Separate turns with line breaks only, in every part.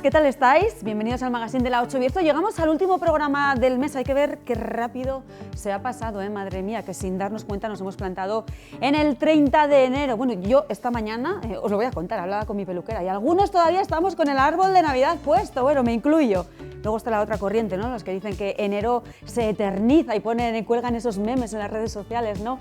¿qué tal estáis? Bienvenidos al magazine de la 8 Bierzo. Llegamos al último programa del mes. Hay que ver qué rápido se ha pasado, madre mía, que sin darnos cuenta nos hemos plantado en el 30 de enero. Bueno, yo esta mañana, os lo voy a contar, hablaba con mi peluquera y algunos todavía estamos con el árbol de Navidad puesto, bueno, me incluyo. Luego está la otra corriente, ¿no? Los que dicen que enero se eterniza y cuelgan esos memes en las redes sociales, ¿no?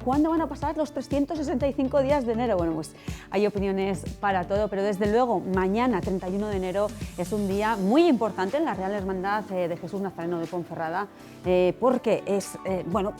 ¿Cuándo van a pasar los 365 días de enero? Bueno, pues hay opiniones para todo, pero desde luego mañana, 31 de enero, es un día muy importante en la Real Hermandad de Jesús Nazareno de Ponferrada, porque es, bueno,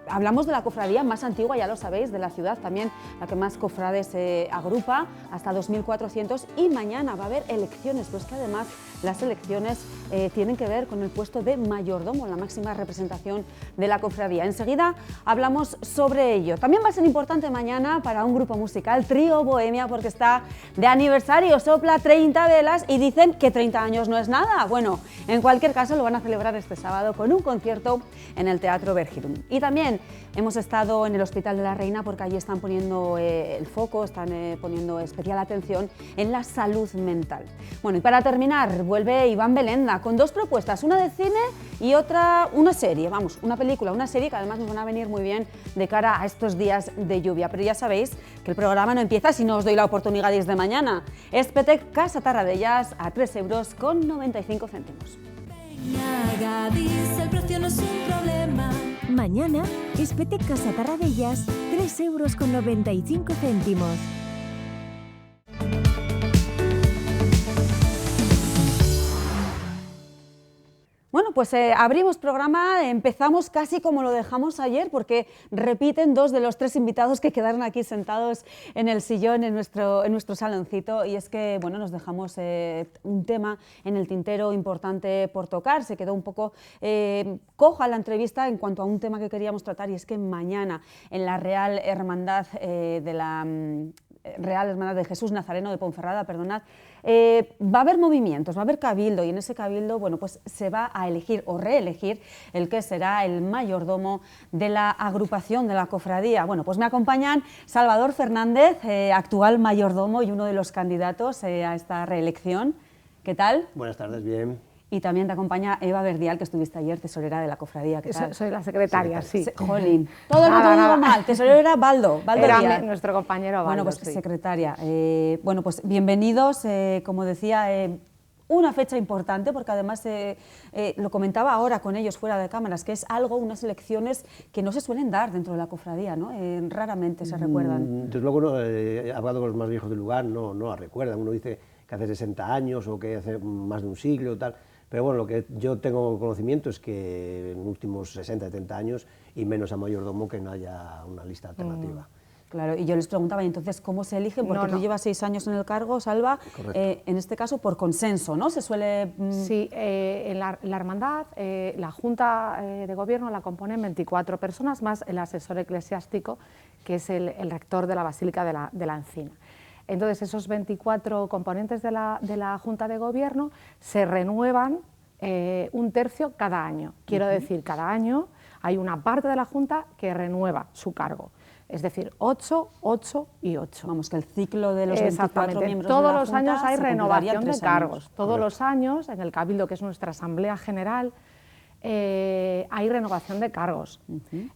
hablamos de la cofradía más antigua, ya lo sabéis, de la ciudad, también la que más cofrades agrupa, hasta 2.400, y mañana va a haber elecciones, pero es que además las elecciones tienen que ver con el puesto de mayordomo, la máxima representación de la cofradía. Enseguida hablamos sobre ello. También va a ser importante mañana para un grupo musical, Trío Bohemia, porque está de aniversario, sopla 30 velas y dicen que 30 años no es nada. Bueno, en cualquier caso lo van a celebrar este sábado con un concierto en el Teatro Vergirum. Y también hemos estado en el Hospital de la Reina porque allí están poniendo el foco, están poniendo especial atención en la salud mental. Bueno, y para terminar, vuelve Iván Belenda con dos propuestas, una de cine y otra una serie, vamos, una película, una serie que además nos van a venir muy bien de cara a estos días de lluvia. Pero ya sabéis que el programa no empieza si no os doy la oportunidad desde mañana. Espetec Casa Tarradellas a 3,95 €.
El precio no es un problema.
Mañana, Espetec Casa Tarradellas, 3,95 €.
Bueno, pues abrimos programa, empezamos casi como lo dejamos ayer porque repiten dos de los tres invitados que quedaron aquí sentados en el sillón en nuestro saloncito, y es que bueno, nos dejamos un tema en el tintero importante por tocar. Se quedó un poco coja la entrevista en cuanto a un tema que queríamos tratar, y es que mañana en la Real Hermandad Real Hermandad de Jesús Nazareno de Ponferrada, perdonad, va a haber movimientos, va a haber cabildo, y en ese cabildo, bueno, pues se va a elegir o reelegir el que será el mayordomo de la agrupación de la cofradía. Bueno, pues me acompañan Salvador Fernández, actual mayordomo y uno de los candidatos a esta reelección. ¿Qué tal?
Buenas tardes, bien.
Y también te acompaña Eva Verdial, que estuviste ayer, tesorera de la cofradía. ¿Qué tal?
Soy la secretaria, sí.
Jolín. Todo el mundo iba mal. Tesorero era Baldo
Era
Díaz.
nuestro compañero Baldo.
Bueno, pues
sí.
secretaria. Bueno, pues bienvenidos. Como decía, una fecha importante, porque además lo comentaba ahora con ellos fuera de cámaras, que es algo, unas elecciones que no se suelen dar dentro de la cofradía, ¿no? Raramente se recuerdan.
Desde luego, no, he hablado con los más viejos del lugar, no la recuerdan. Uno dice que hace 60 años o que hace más de un siglo, tal. Pero bueno, lo que yo tengo conocimiento es que en los últimos 60, 70 años, y menos a mayordomo, que no haya una lista alternativa.
Claro, y yo les preguntaba, ¿y entonces cómo se eligen? Porque tú llevas 6 años en el cargo, Salva, en este caso por consenso, ¿no? Se suele...
Sí, en la hermandad, la Junta de Gobierno la componen 24 personas, más el asesor eclesiástico, que es el rector de la Basílica de la Encina. Entonces, esos 24 componentes de la Junta de Gobierno se renuevan un tercio cada año. Quiero decir, cada año hay una parte de la Junta que renueva su cargo. Es decir, 8, 8 y 8.
Vamos, que el ciclo de los 24 miembros
todos
de la
los
Junta
años hay
se
renovación de
cumpliría en 3
cargos.
años.
Todos los años, en el Cabildo, que es nuestra Asamblea General, hay renovación de cargos.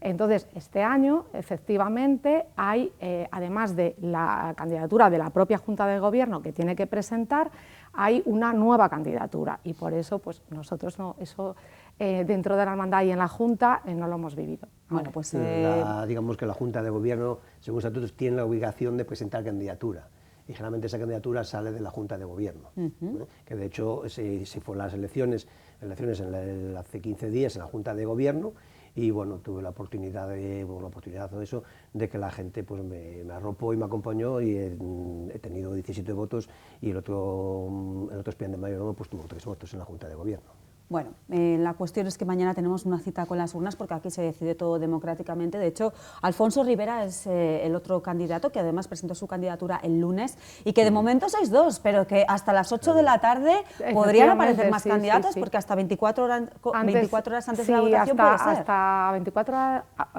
Entonces, este año, efectivamente, hay, además de la candidatura de la propia Junta de Gobierno que tiene que presentar, hay una nueva candidatura, y por eso pues nosotros dentro de la hermandad y en la Junta no lo hemos vivido.
Bueno, pues
digamos que la Junta de Gobierno, según estatutos, tiene la obligación de presentar candidatura, y generalmente esa candidatura sale de la Junta de Gobierno, que de hecho si fueron las elecciones hace 15 días en la Junta de Gobierno, y bueno, tuve la oportunidad de que la gente pues me arropó y me acompañó, y he tenido 17 votos, y el otro aspirante de mayordomo pues tuvo 3 votos en la Junta de Gobierno.
Bueno, la cuestión es que mañana tenemos una cita con las urnas, porque aquí se decide todo democráticamente. De hecho, Alfonso Rivera es el otro candidato, que además presentó su candidatura el lunes, y que de momento sois dos, pero que hasta las 8 de la tarde podrían aparecer más candidatos, porque hasta 24 horas antes de la votación puede ser.
Hasta 24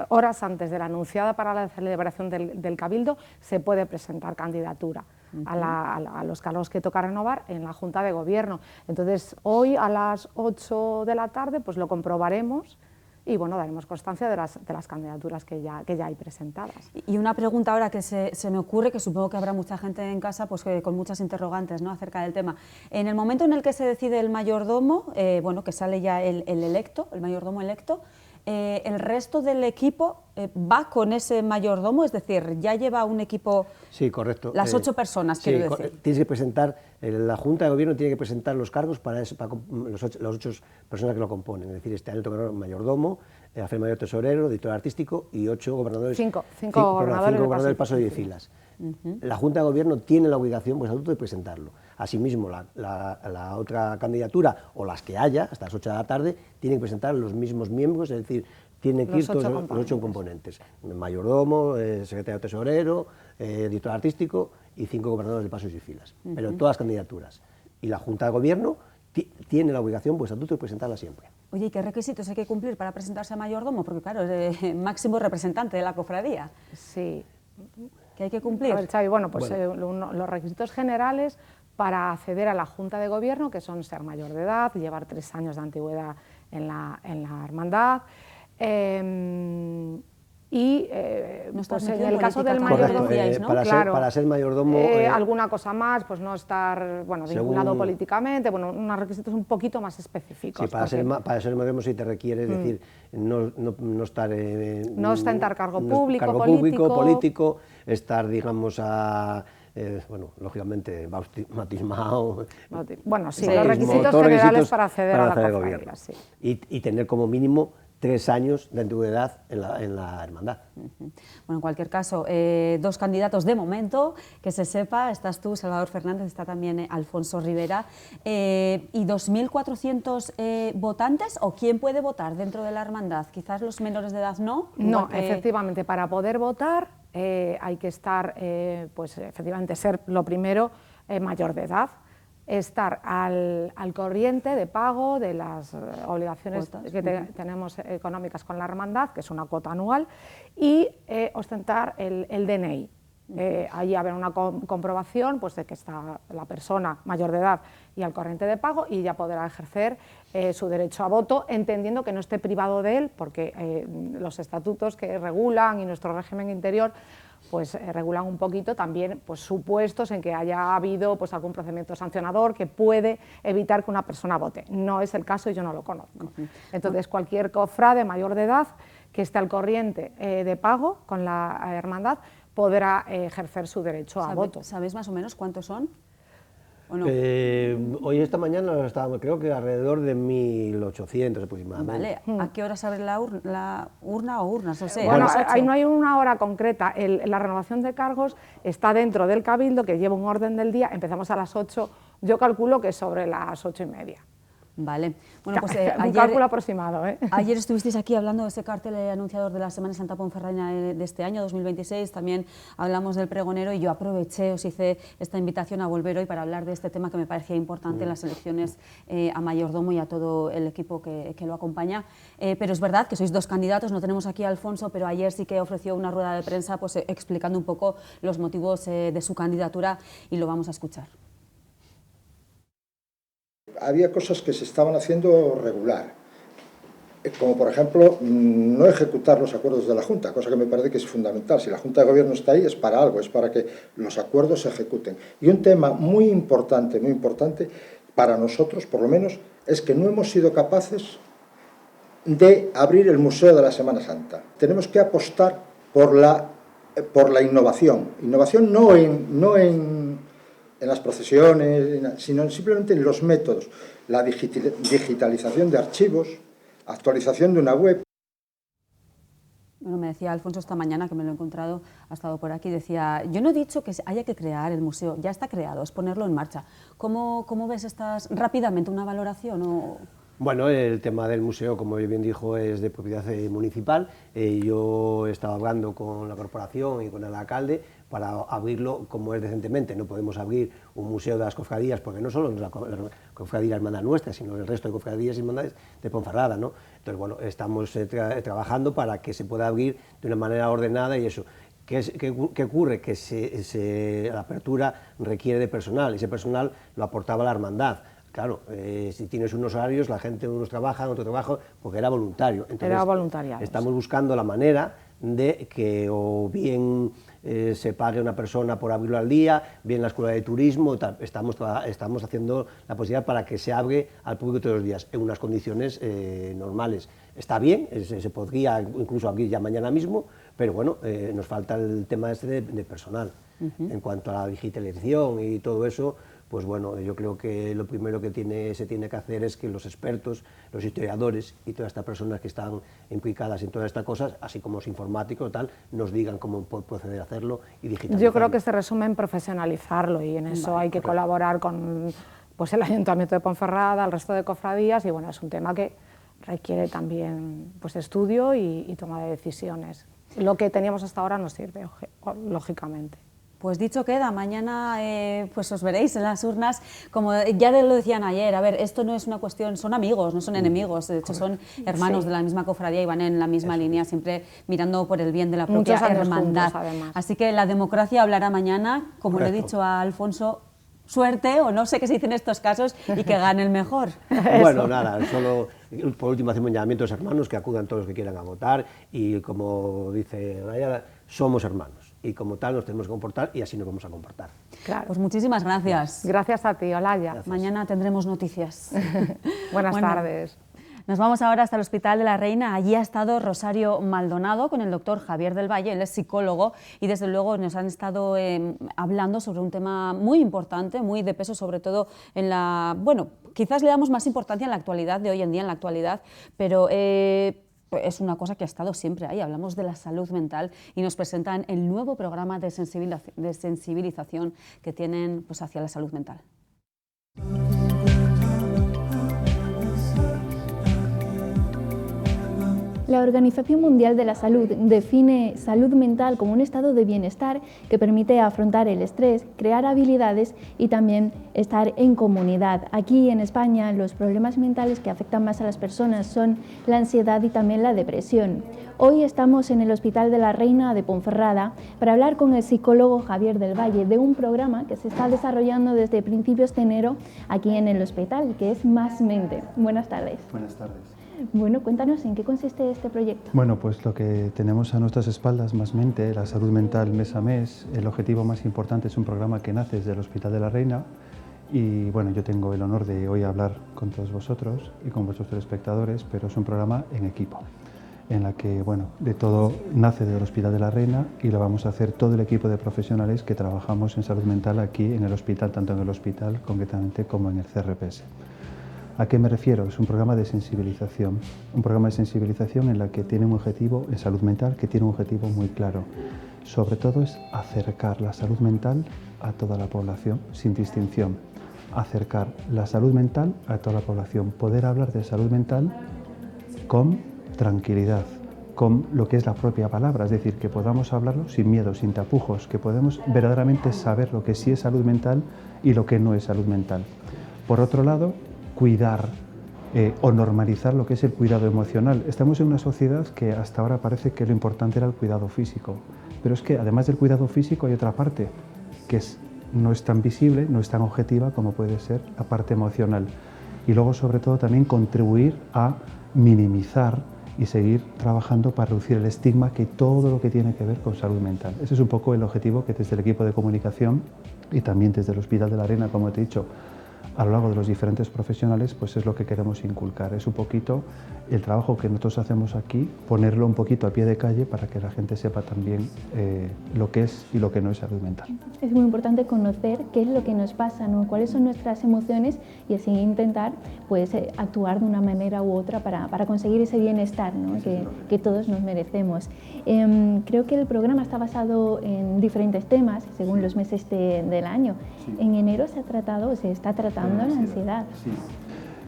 horas antes de la anunciada para la celebración del Cabildo se puede presentar candidatura. a los cargos que toca renovar en la Junta de Gobierno. Entonces, hoy a las 8 de la tarde pues lo comprobaremos y bueno, daremos constancia de las candidaturas que ya hay presentadas.
Y una pregunta ahora que se me ocurre, que supongo que habrá mucha gente en casa pues, con muchas interrogantes, ¿no?, acerca del tema. En el momento en el que se decide el mayordomo, bueno, que sale ya el mayordomo electo, ¿el resto del equipo va con ese mayordomo? Es decir, ¿ya lleva un equipo?
Sí, correcto.
Las 8 personas,
sí,
quiero decir.
Tienes que presentar, la Junta de Gobierno tiene que presentar los cargos para las 8 personas que lo componen. Es decir, este año toca mayordomo, Alfredo Mayor Tesorero, director artístico y 8 gobernadores.
Cinco gobernadores
del paso de filas. La Junta de Gobierno tiene la obligación por estatuto de presentarlo. Asimismo, la otra candidatura, o las que haya, hasta las 8 de la tarde, tienen que presentar los mismos miembros, es decir, tienen que ir todos los 8 componentes. Mayordomo, secretario tesorero, director artístico y 5 gobernadores de pasos y filas. Pero todas las candidaturas. Y la Junta de Gobierno tiene la obligación por estatuto de presentarla siempre.
Oye, ¿y qué requisitos hay que cumplir para presentarse a mayordomo? Porque claro, es el máximo representante de la cofradía.
Sí.
¿Qué hay que cumplir?
A ver, Xavi, bueno, pues los requisitos generales para acceder a la Junta de Gobierno, que son ser mayor de edad, llevar 3 años de antigüedad en la hermandad, pues en el caso del mayordomo,
¿no?
Para ser mayordomo...
alguna cosa más, pues no estar vinculado políticamente, unos requisitos un poquito más específicos.
Sí, para ser mayordomo sí te requiere, es decir, no estar...
no ostentar cargo público,
político, estar, digamos, lógicamente, bautismado...
Bueno, sí, los requisitos generales para acceder a la cofradía, sí.
Y tener como mínimo 3 años de antigüedad en la hermandad.
Bueno, en cualquier caso, 2 candidatos de momento, que se sepa, estás tú, Salvador Fernández, está también Alfonso Rivera, ¿y 2.400 votantes o quién puede votar dentro de la hermandad? Quizás los menores de edad no.
No, efectivamente, para poder votar hay que estar, pues efectivamente, ser lo primero mayor de edad, estar al corriente de pago de las obligaciones que tenemos económicas con la hermandad, que es una cuota anual, y ostentar el DNI. Allí habrá una comprobación pues, de que está la persona mayor de edad y al corriente de pago, y ya podrá ejercer su derecho a voto, entendiendo que no esté privado de él, porque los estatutos que regulan y nuestro régimen interior pues regulan un poquito también pues, supuestos en que haya habido pues, algún procedimiento sancionador que puede evitar que una persona vote. No es el caso y yo no lo conozco. Entonces, cualquier cofrade mayor de edad que esté al corriente de pago con la hermandad podrá ejercer su derecho a voto.
¿Sabéis más o menos cuántos son? ¿O no?
Hoy esta mañana estábamos, creo que alrededor de 1.800 aproximadamente.
Vale, ¿a qué hora se abre la urna o urnas? O sea,
bueno, ahí no hay una hora concreta. La renovación de cargos está dentro del Cabildo, que lleva un orden del día. Empezamos a las 8, yo calculo que sobre las 8:30.
Vale. Bueno, pues
un cálculo aproximado, ¿eh?
Ayer estuvisteis aquí hablando de ese cartel anunciador de la Semana Santa Ponferradina de este año, 2026, también hablamos del pregonero y yo aproveché, os hice esta invitación a volver hoy para hablar de este tema que me parecía importante en las elecciones a mayordomo y a todo el equipo que lo acompaña. Pero es verdad que sois 2 candidatos, no tenemos aquí a Alfonso, pero ayer sí que ofreció una rueda de prensa pues, explicando un poco los motivos de su candidatura y lo vamos a escuchar.
Había cosas que se estaban haciendo regular, como por ejemplo no ejecutar los acuerdos de la Junta, cosa que me parece que es fundamental. Si la Junta de Gobierno está ahí es para algo, es para que los acuerdos se ejecuten. Y un tema muy importante para nosotros, por lo menos, es que no hemos sido capaces de abrir el Museo de la Semana Santa. Tenemos que apostar por la innovación. Innovación no en las procesiones, sino simplemente en los métodos, la digitalización de archivos, actualización de una web.
Bueno, me decía Alfonso esta mañana, que me lo he encontrado, ha estado por aquí, decía, yo no he dicho que haya que crear el museo, ya está creado, es ponerlo en marcha. ¿Cómo ves rápidamente una valoración?
Bueno, el tema del museo, como bien dijo, es de propiedad municipal. Yo he estado hablando con la corporación y con el alcalde para abrirlo como es decentemente. No podemos abrir un museo de las cofradías, porque no solo es la cofradía hermandad nuestra, sino el resto de cofradías y hermandades de Ponferrada, ¿no? Entonces, bueno, estamos trabajando para que se pueda abrir de una manera ordenada y eso. ¿Qué ocurre? Que la apertura requiere de personal, y ese personal lo aportaba la hermandad. Claro, si tienes unos horarios, la gente, unos trabajan, otros trabajan, porque era voluntario. Entonces,
era voluntariado.
Estamos buscando la manera de que o bien se pague una persona por abrirlo al día, bien la escuela de turismo, tal. Estamos haciendo la posibilidad para que se abre al público todos los días, en unas condiciones normales. Está bien, se podría incluso abrir ya mañana mismo, pero bueno, nos falta el tema de personal. En cuanto a la digitalización y todo eso, pues bueno, yo creo que lo primero que se tiene que hacer es que los expertos, los historiadores y todas estas personas que están implicadas en todas estas cosas, así como los informáticos, tal, nos digan cómo proceder a hacerlo y digitalizarlo.
Yo creo que se resume en profesionalizarlo, y en eso hay que colaborar con pues, el Ayuntamiento de Ponferrada, el resto de cofradías, y bueno, es un tema que requiere también pues, estudio y toma de decisiones. Lo que teníamos hasta ahora nos sirve, lógicamente.
Pues dicho queda, mañana pues os veréis en las urnas, como ya lo decían ayer, a ver, esto no es una cuestión, son amigos, no son enemigos, de hecho son hermanos de la misma cofradía y van en la misma línea, siempre mirando por el bien de la propia hermandad. Juntos, así que la democracia hablará mañana, como le he dicho a Alfonso, suerte, o no sé qué se dice en estos casos, y que gane el mejor.
Bueno, nada, solo por último hacemos un llamamiento a los hermanos, que acudan todos los que quieran a votar, y como dice Raya, somos hermanos. Y como tal nos tenemos que comportar y así nos vamos a comportar.
Claro.
Pues muchísimas gracias.
Gracias a ti, Olaya.
Mañana tendremos noticias.
Buenas tardes.
Nos vamos ahora hasta el Hospital de la Reina. Allí ha estado Rosario Maldonado con el doctor Javier del Valle, él es psicólogo, y desde luego nos han estado hablando sobre un tema muy importante, muy de peso, sobre todo en la... Bueno, quizás le damos más importancia en la actualidad, de hoy en día en la actualidad, pero... es una cosa que ha estado siempre ahí, hablamos de la salud mental y nos presentan el nuevo programa de sensibilización que tienen pues, hacia la salud mental.
La Organización Mundial de la Salud define salud mental como un estado de bienestar que permite afrontar el estrés, crear habilidades y también estar en comunidad. Aquí en España los problemas mentales que afectan más a las personas son la ansiedad y también la depresión. Hoy estamos en el Hospital de la Reina de Ponferrada para hablar con el psicólogo Javier del Valle de un programa que se está desarrollando desde principios de enero aquí en el hospital, que es Más Mente. Buenas tardes.
Buenas tardes.
Bueno, cuéntanos en qué consiste este proyecto.
Bueno, pues lo que tenemos a nuestras espaldas, Más Mente, la salud mental mes a mes. El objetivo más importante es un programa que nace desde el Hospital de la Reina y bueno, yo tengo el honor de hoy hablar con todos vosotros y con vuestros telespectadores, pero es un programa en equipo, en la que, bueno, de todo nace del Hospital de la Reina y lo vamos a hacer todo el equipo de profesionales que trabajamos en salud mental aquí en el hospital, tanto en el hospital concretamente como en el CRPS. ¿A qué me refiero? Es un programa de sensibilización, en la que tiene un objetivo en salud mental, que tiene un objetivo muy claro. Sobre todo es acercar la salud mental a toda la población, sin distinción. Acercar la salud mental a toda la población, poder hablar de salud mental con tranquilidad, con lo que es la propia palabra, es decir, que podamos hablarlo sin miedo, sin tapujos, que podemos verdaderamente saber lo que sí es salud mental y lo que no es salud mental. Por otro lado, cuidar o normalizar lo que es el cuidado emocional. Estamos en una sociedad que hasta ahora parece que lo importante era el cuidado físico, pero es que además del cuidado físico hay otra parte que no es tan visible, no es tan objetiva como puede ser la parte emocional. Y luego, sobre todo, también contribuir a minimizar y seguir trabajando para reducir el estigma que todo lo que tiene que ver con salud mental. Ese es un poco el objetivo que desde el equipo de comunicación y también desde el Hospital de la Reina, como te he dicho, a lo largo de los diferentes profesionales, pues es lo que queremos inculcar. Es un poquito el trabajo que nosotros hacemos aquí, ponerlo un poquito a pie de calle para que la gente sepa también lo que es y lo que no es salud mental.
Es muy importante conocer qué es lo que nos pasa, ¿no? Cuáles son nuestras emociones y así intentar pues, actuar de una manera u otra para conseguir ese bienestar, ¿no? que todos nos merecemos. Creo que el programa está basado en diferentes temas según los meses del año. Sí. En enero se está tratando la ansiedad.
Sí.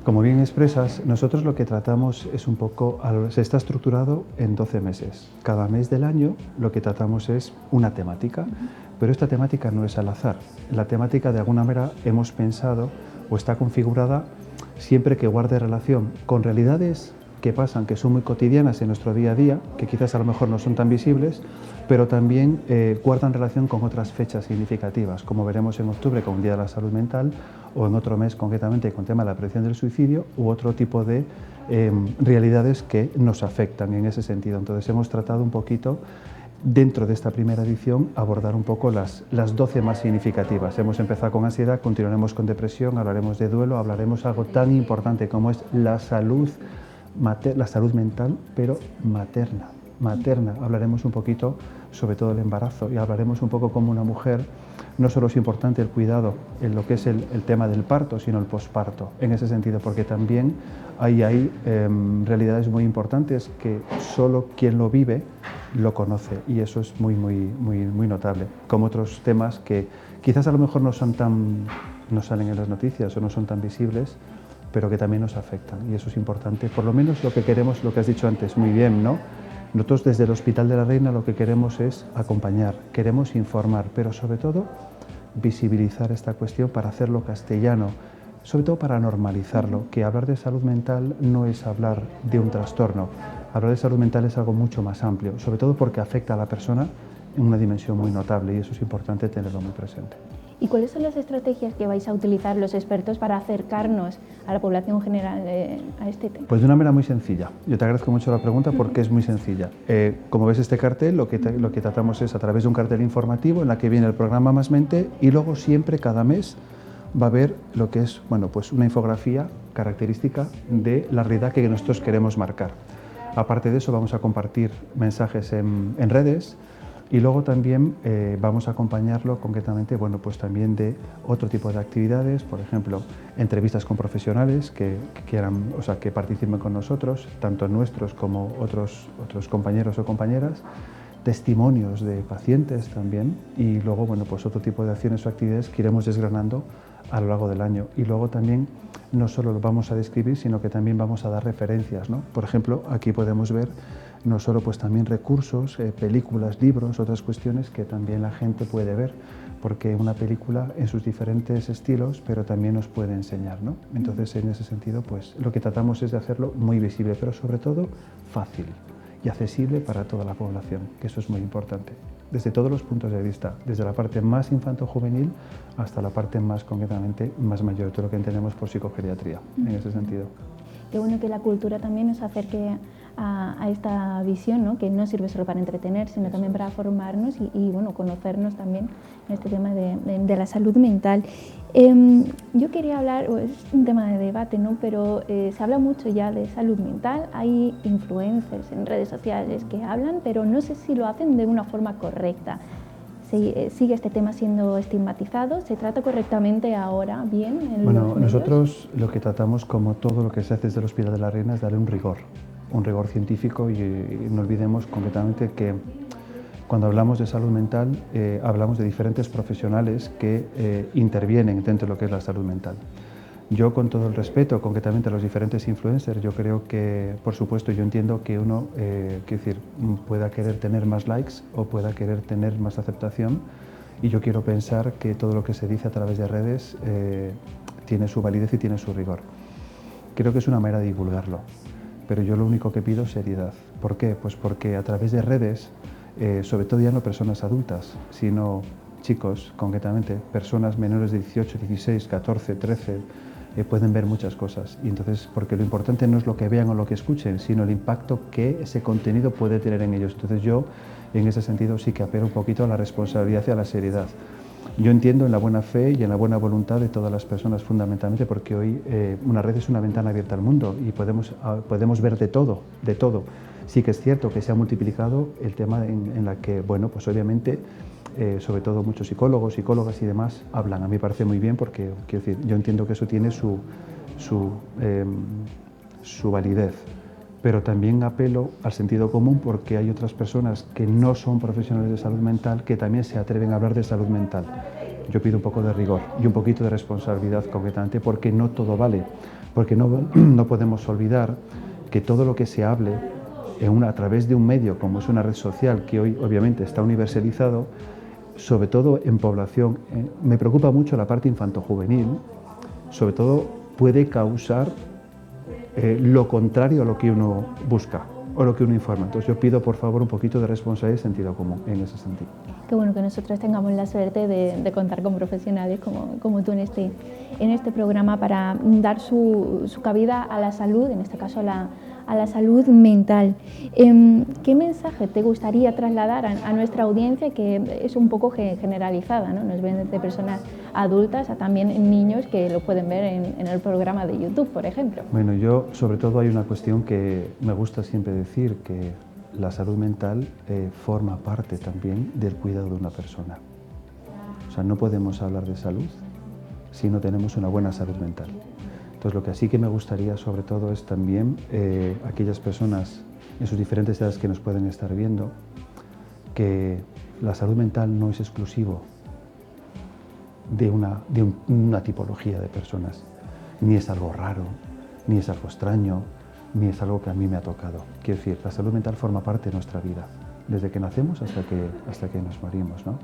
Como bien expresas, nosotros lo que tratamos es un poco, se está estructurado en 12 meses. Cada mes del año lo que tratamos es una temática, pero esta temática no es al azar. La temática de alguna manera hemos pensado o está configurada siempre que guarde relación con realidades que pasan, que son muy cotidianas en nuestro día a día, que quizás a lo mejor no son tan visibles, pero también guardan relación con otras fechas significativas, como veremos en octubre con el Día de la Salud Mental, o en otro mes concretamente con el tema de la prevención del suicidio, u otro tipo de realidades que nos afectan en ese sentido. Entonces hemos tratado un poquito, dentro de esta primera edición, abordar un poco las 12 más significativas. Hemos empezado con ansiedad, continuaremos con depresión, hablaremos de duelo, hablaremos algo tan importante como es la salud mental, pero materna. Hablaremos un poquito sobre todo el embarazo y hablaremos un poco como una mujer, no solo es importante el cuidado en lo que es el tema del parto, sino el posparto, en ese sentido, porque también hay realidades muy importantes que solo quien lo vive lo conoce, y eso es muy notable, como otros temas que quizás a lo mejor no salen en las noticias o no son tan visibles, pero que también nos afectan, y eso es importante. Por lo menos lo que queremos, lo que has dicho antes, muy bien, ¿no? Nosotros desde el Hospital de la Reina lo que queremos es acompañar, queremos informar, pero sobre todo visibilizar esta cuestión para hacerlo castellano, sobre todo para normalizarlo, que hablar de salud mental no es hablar de un trastorno, hablar de salud mental es algo mucho más amplio, sobre todo porque afecta a la persona en una dimensión muy notable, y eso es importante tenerlo muy presente.
¿Y cuáles son las estrategias que vais a utilizar los expertos para acercarnos a la población general a este tema?
Pues de una manera muy sencilla. Yo te agradezco mucho la pregunta porque es muy sencilla. Como ves este cartel, lo que tratamos es a través de un cartel informativo en la que viene el programa Más Mente, y luego siempre, cada mes, va a haber lo que es pues una infografía característica de la realidad que nosotros queremos marcar. Aparte de eso, vamos a compartir mensajes en redes. Y luego también vamos a acompañarlo concretamente, pues también de otro tipo de actividades, por ejemplo, entrevistas con profesionales que quieran, que participen con nosotros, tanto nuestros como otros compañeros o compañeras, testimonios de pacientes también, y luego, pues otro tipo de acciones o actividades que iremos desgranando a lo largo del año. Y luego también no solo lo vamos a describir, sino que también vamos a dar referencias, ¿no? Por ejemplo, aquí podemos ver no solo también recursos, películas, libros, otras cuestiones que también la gente puede ver, porque una película en sus diferentes estilos, pero también nos puede enseñar, ¿no? Entonces, en ese sentido, lo que tratamos es de hacerlo muy visible, pero sobre todo fácil y accesible para toda la población, que eso es muy importante, desde todos los puntos de vista, desde la parte más infanto-juvenil hasta la parte más concretamente más mayor, todo lo que entendemos por psicogeriatría, en ese sentido.
Qué bueno que la cultura también nos acerque a esta visión, ¿no? Que no sirve solo para entretener, sino también para formarnos y conocernos también en este tema de la salud mental. Yo quería hablar, es un tema de debate, ¿no? Pero se habla mucho ya de salud mental, hay influencers en redes sociales que hablan, pero no sé si lo hacen de una forma correcta. ¿Sigue este tema siendo estigmatizado? ¿Se trata correctamente ahora bien en los medios?
Nosotros lo que tratamos, como todo lo que se hace desde el Hospital de la Reina, es darle un rigor científico, y no olvidemos concretamente que cuando hablamos de salud mental hablamos de diferentes profesionales que intervienen dentro de lo que es la salud mental. Yo, con todo el respeto concretamente a los diferentes influencers, yo creo que, por supuesto, yo entiendo que uno pueda querer tener más likes o pueda querer tener más aceptación, y yo quiero pensar que todo lo que se dice a través de redes tiene su validez y tiene su rigor. Creo que es una manera de divulgarlo, pero yo lo único que pido es seriedad. ¿Por qué? Pues porque a través de redes, sobre todo ya no personas adultas, sino chicos, concretamente, personas menores de 18, 16, 14, 13, pueden ver muchas cosas. Y entonces, porque lo importante no es lo que vean o lo que escuchen, sino el impacto que ese contenido puede tener en ellos. Entonces yo, en ese sentido, sí que apelo un poquito a la responsabilidad y a la seriedad. Yo entiendo en la buena fe y en la buena voluntad de todas las personas, fundamentalmente porque hoy una red es una ventana abierta al mundo y podemos ver de todo, de todo. Sí que es cierto que se ha multiplicado el tema en la que, pues obviamente, sobre todo muchos psicólogos, psicólogas y demás hablan. A mí me parece muy bien porque, quiero decir, yo entiendo que eso tiene su validez, pero también apelo al sentido común porque hay otras personas que no son profesionales de salud mental que también se atreven a hablar de salud mental. Yo pido un poco de rigor y un poquito de responsabilidad concretamente, porque no todo vale, porque no podemos olvidar que todo lo que se hable a través de un medio como es una red social, que hoy obviamente está universalizado, sobre todo en población, me preocupa mucho la parte infantojuvenil, sobre todo puede causar lo contrario a lo que uno busca o lo que uno informa. Entonces yo pido por favor un poquito de responsabilidad y sentido común en ese sentido.
Qué bueno que nosotros tengamos la suerte de contar con profesionales como tú en este programa para dar su cabida a la salud, en este caso a la salud mental. ¿Qué mensaje te gustaría trasladar a nuestra audiencia, que es un poco generalizada, ¿no? Nos ven desde personas adultas a también niños que lo pueden ver en el programa de YouTube, por ejemplo?
Bueno, yo sobre todo hay una cuestión que me gusta siempre decir, que la salud mental forma parte también del cuidado de una persona. O sea, no podemos hablar de salud si no tenemos una buena salud mental. Entonces, lo que sí que me gustaría sobre todo es también aquellas personas en sus diferentes edades que nos pueden estar viendo, que la salud mental no es exclusivo de una tipología de personas, ni es algo raro, ni es algo extraño, ni es algo que a mí me ha tocado. Quiero decir, la salud mental forma parte de nuestra vida, desde que nacemos hasta que nos morimos, ¿no?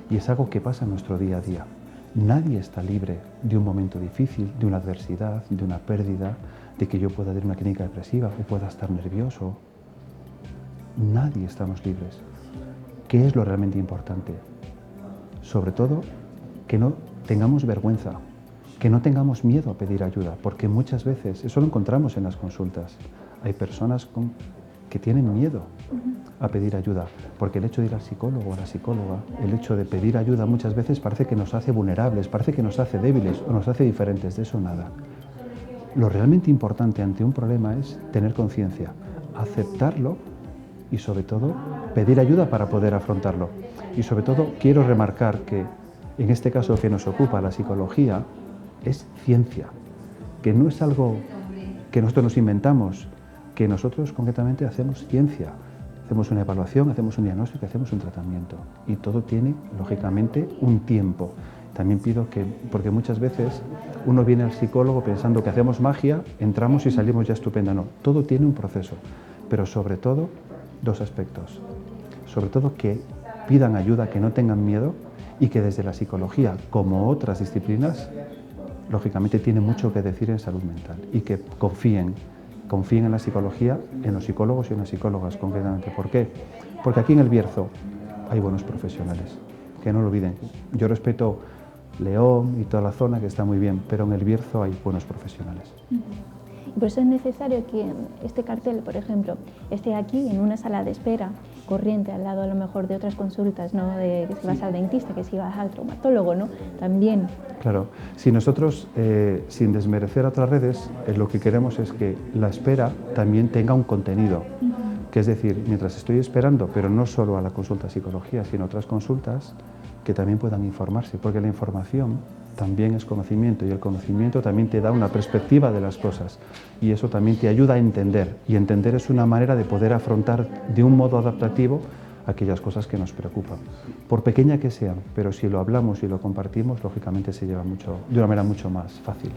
Y es algo que pasa en nuestro día a día. Nadie está libre de un momento difícil, de una adversidad, de una pérdida, de que yo pueda tener una clínica depresiva o pueda estar nervioso. Nadie estamos libres. ¿Qué es lo realmente importante? Sobre todo, que no tengamos vergüenza, que no tengamos miedo a pedir ayuda, porque muchas veces, eso lo encontramos en las consultas, hay personas que tienen miedo a pedir ayuda, porque el hecho de ir al psicólogo o a la psicóloga, el hecho de pedir ayuda muchas veces parece que nos hace vulnerables, parece que nos hace débiles o nos hace diferentes. De eso nada. Lo realmente importante ante un problema es tener conciencia, aceptarlo y sobre todo pedir ayuda para poder afrontarlo. Y sobre todo quiero remarcar que en este caso que nos ocupa, la psicología, es ciencia, que no es algo que nosotros nos inventamos, que nosotros concretamente hacemos ciencia. Hacemos una evaluación, hacemos un diagnóstico, hacemos un tratamiento. Y todo tiene, lógicamente, un tiempo. También pido que, porque muchas veces uno viene al psicólogo pensando que hacemos magia, entramos y salimos ya estupenda. No, todo tiene un proceso. Pero sobre todo, dos aspectos. Sobre todo que pidan ayuda, que no tengan miedo y que desde la psicología, como otras disciplinas, lógicamente tiene mucho que decir en salud mental y que confíen en la psicología, en los psicólogos y en las psicólogas concretamente. ¿Por qué? Porque aquí en El Bierzo hay buenos profesionales, que no lo olviden. Yo respeto León y toda la zona, que está muy bien, pero en El Bierzo hay buenos profesionales.
Y por eso es necesario que este cartel, por ejemplo, esté aquí en una sala de espera corriente, al lado a lo mejor de otras consultas, ¿no? De que si vas al dentista, que si vas al traumatólogo, ¿no? También.
Claro, si nosotros, sin desmerecer a otras redes, lo que queremos es que la espera también tenga un contenido. Que es decir, mientras estoy esperando, pero no solo a la consulta de psicología, sino otras consultas, que también puedan informarse, porque la información también es conocimiento y el conocimiento también te da una perspectiva de las cosas y eso también te ayuda a entender, y entender es una manera de poder afrontar de un modo adaptativo aquellas cosas que nos preocupan, por pequeña que sean, pero si lo hablamos y lo compartimos, lógicamente se lleva de una manera mucho más fácil.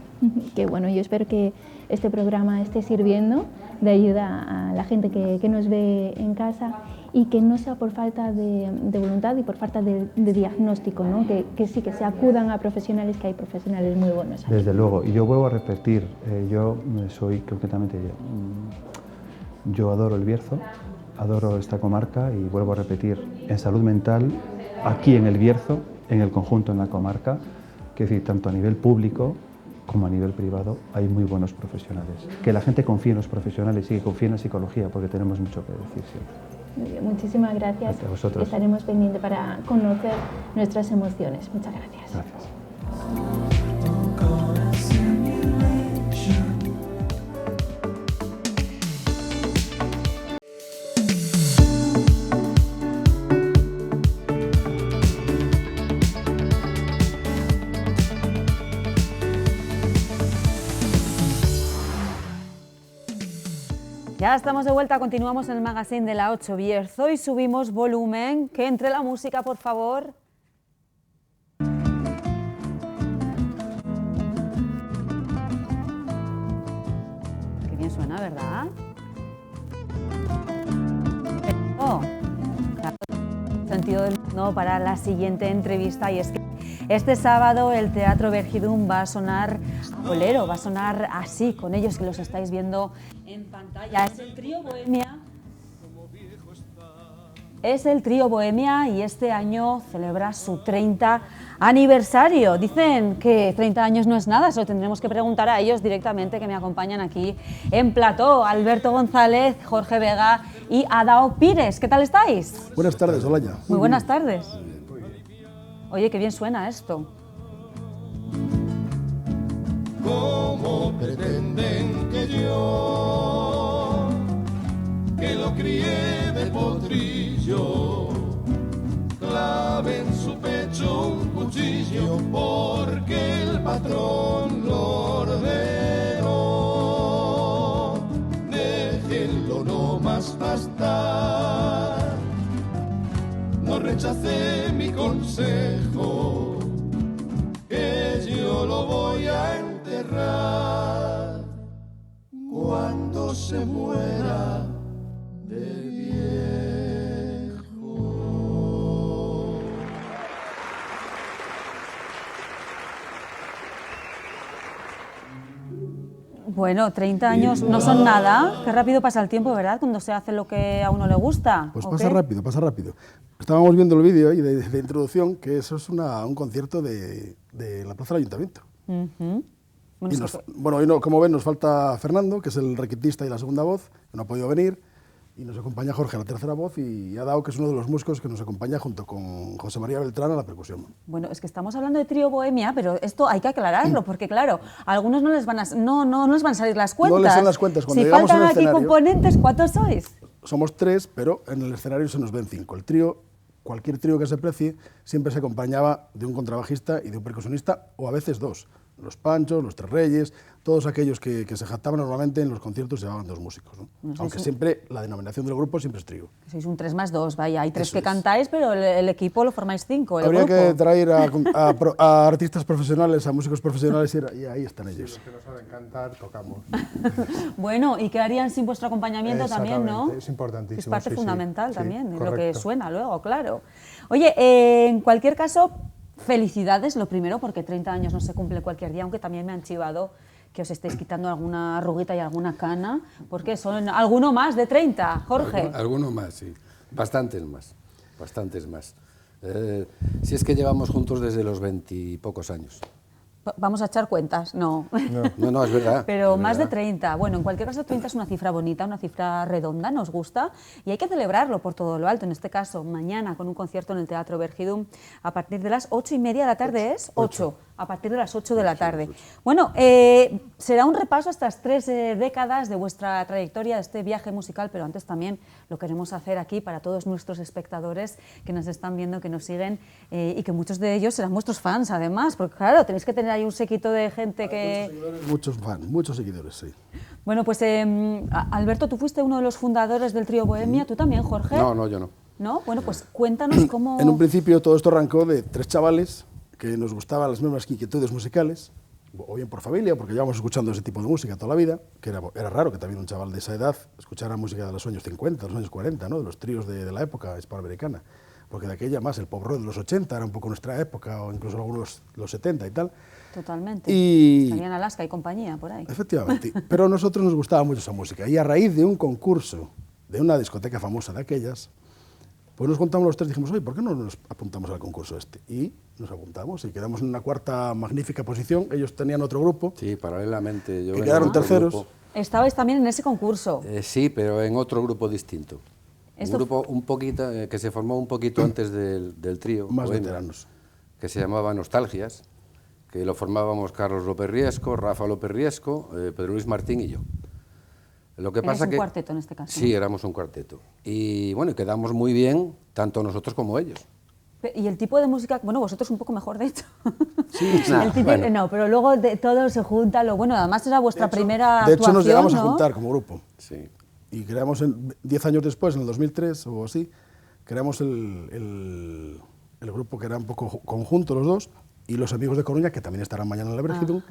Qué bueno, yo espero que este programa esté sirviendo de ayuda a la gente que nos ve en casa y que no sea por falta de voluntad y por falta de diagnóstico, ¿no? Que sí, que se acudan a profesionales, que hay profesionales muy buenos aquí.
Desde luego, y yo vuelvo a repetir, yo soy concretamente, yo adoro El Bierzo, adoro esta comarca y vuelvo a repetir, en salud mental, aquí en El Bierzo, en el conjunto en la comarca, que es decir, tanto a nivel público como a nivel privado, hay muy buenos profesionales. Que la gente confíe en los profesionales y que confíe en la psicología, porque tenemos mucho que decir siempre.
Muy bien, muchísimas gracias.
A vosotros.
Estaremos pendientes para conocer nuestras emociones. Muchas gracias.
Gracias.
Ya estamos de vuelta, continuamos en el magazine de la 8 Bierzo y subimos volumen. Que entre la música, por favor. Qué bien suena, ¿verdad? Oh, claro, sentido del mundo para la siguiente entrevista, y es que Este sábado el Teatro Vergidum va a sonar a bolero, va a sonar así, con ellos que los estáis viendo en pantalla. Es el trío Bohemia. Es el trío Bohemia y este año celebra su 30 aniversario. Dicen que 30 años no es nada, eso tendremos que preguntar a ellos directamente, que me acompañan aquí en plató. Alberto González, Jorge Vega y Adao Pires. ¿Qué tal estáis?
Buenas tardes, Olaya.
Muy buenas tardes. Oye, qué bien suena esto.
¿Cómo pretenden que yo, que lo crié de potrillo, clave en su pecho un cuchillo porque el patrón lo ordenó? Déjenlo no más bastar, no rechacé mi consejo, que yo lo voy a enterrar cuando se muera de viejo.
Bueno, 30 años no son nada. Qué rápido pasa el tiempo, ¿verdad? Cuando se hace lo que a uno le gusta.
Pues
¿o
pasa
qué?
rápido, pasa rápido. Estábamos viendo el vídeo ahí de introducción, que eso es un concierto de la Plaza del Ayuntamiento.
Ujú. Bueno,
Y hoy no, como ven, nos falta Fernando, que es el requintista y la segunda voz, que no ha podido venir, y nos acompaña Jorge a la tercera voz, y Adao, que es uno de los músicos que nos acompaña junto con José María Beltrán a la percusión.
Bueno, es que estamos hablando de trío Bohemia, pero esto hay que aclararlo, porque claro, a algunos no les van a salir las cuentas.
No les salen las cuentas. Cuando
si
llegamos
faltan
al
aquí
escenario,
componentes, ¿cuántos sois?
Somos 3, pero en el escenario se nos ven 5. El trío, cualquier trío que se precie, siempre se acompañaba de un contrabajista y de un percusionista, o a veces 2. Los Panchos, los Tres Reyes, todos aquellos que se jactaban normalmente en los conciertos llevaban 2 músicos, ¿no? Aunque siempre la denominación del grupo siempre es trío.
Sois un 3 más 2, vaya, hay 3
Eso
que
es.
cantáis, pero el equipo lo formáis 5.
Habría que traer a artistas profesionales, a músicos profesionales, y ahí están ellos.
Los que no saben cantar, tocamos.
Bueno, ¿y qué harían sin vuestro acompañamiento también, no?
Es importantísimo.
Es parte
sí,
fundamental
sí,
también,
sí,
de lo que
correcto.
suena luego, claro. Oye, en cualquier caso, felicidades, lo primero, porque 30 años no se cumple cualquier día, aunque también me han chivado que os estéis quitando alguna arruguita y alguna cana, porque son alguno más de 30, Jorge.
Alguno más, sí. Bastantes más. Bastantes más. Si es que llevamos juntos desde los 20 y pocos años.
Vamos a echar cuentas, no.
No, es verdad.
Pero
es
más de
verdad.
30. Bueno, en cualquier caso, 30 es una cifra bonita, una cifra redonda, nos gusta, y hay que celebrarlo por todo lo alto. En este caso, mañana, con un concierto en el Teatro Vergidum, a partir de las 8:30 de la tarde, ¿es? 8. A partir de las 8 de la tarde. Bueno, será un repaso a estas 3 décadas de vuestra trayectoria, de este viaje musical, pero antes también lo queremos hacer aquí para todos nuestros espectadores que nos están viendo, que nos siguen, y que muchos de ellos serán vuestros fans, además, porque claro, tenéis que tener ahí un séquito de gente que...
Muchos fans, muchos seguidores, sí.
Bueno, pues Alberto, tú fuiste uno de los fundadores del trío Bohemia, ¿tú también, Jorge?
No, yo no.
¿No? Bueno, pues cuéntanos cómo...
En un principio todo esto arrancó de 3 chavales que nos gustaban las mismas inquietudes musicales, o bien por familia, porque llevamos escuchando ese tipo de música toda la vida, que era raro que también un chaval de esa edad escuchara música de los años 50, de los años 40, ¿no? De los tríos de la época hispanoamericana, porque de aquella más el pop rock de los 80 era un poco nuestra época, o incluso algunos los 70 y tal.
Totalmente.
Y...
Salían Alaska y compañía, por ahí.
Efectivamente, pero a nosotros nos gustaba mucho esa música, y a raíz de un concurso de una discoteca famosa de aquellas, pues nos juntamos los 3 y dijimos, oye, ¿por qué no nos apuntamos al concurso este? Y nos apuntamos y quedamos en una 4ª magnífica posición. Ellos tenían otro grupo.
Sí, paralelamente. Yo
que quedaron
otro
terceros.
grupo.
Estabais también en ese concurso.
Sí, pero en otro grupo distinto.
Esto...
Un grupo un poquito, que se formó un poquito antes del trío.
Más
Bohemia,
veteranos.
Que se llamaba Nostalgias, que lo formábamos Carlos López Riesco, Rafa López Riesco, Pedro Luis Martín y yo. Lo que pasa
un
que
cuarteto en este caso.
Sí, éramos un cuarteto. Y bueno, quedamos muy bien, tanto nosotros como ellos.
Y el tipo de música, bueno, vosotros un poco mejor, de hecho.
Sí,
El tipo,
bueno.
No, pero luego todo se junta, lo bueno, además era vuestra primera
De hecho,
actuación,
nos llegamos a
¿no?
juntar como grupo.
Sí.
Y creamos, 10 años después, en el 2003 o así, creamos el grupo que era un poco conjunto los dos, y los amigos de Coruña, que también estarán mañana en el Vergidum.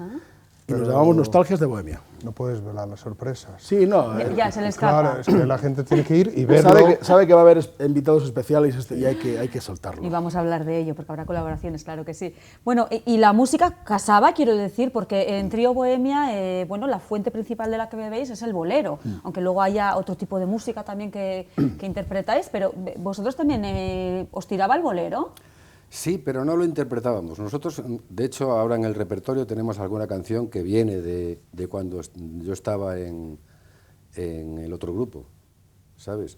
Y nos llamamos Nostalgias de Bohemia.
No puedes velar las sorpresas.
Sí, no.
Ya se le escapa.
Claro, es que la gente tiene que ir y verlo.
Sabe que va a haber invitados especiales y hay que soltarlo.
Y vamos a hablar de ello, porque habrá colaboraciones, claro que sí. Bueno, y la música casaba, quiero decir, porque en Trío Bohemia, bueno, la fuente principal de la que bebéis es el bolero, aunque luego haya otro tipo de música también que interpretáis, pero ¿vosotros también os tiraba el bolero?
Sí, pero no lo interpretábamos. Nosotros, de hecho, ahora en el repertorio tenemos alguna canción que viene de cuando yo estaba en el otro grupo, ¿sabes?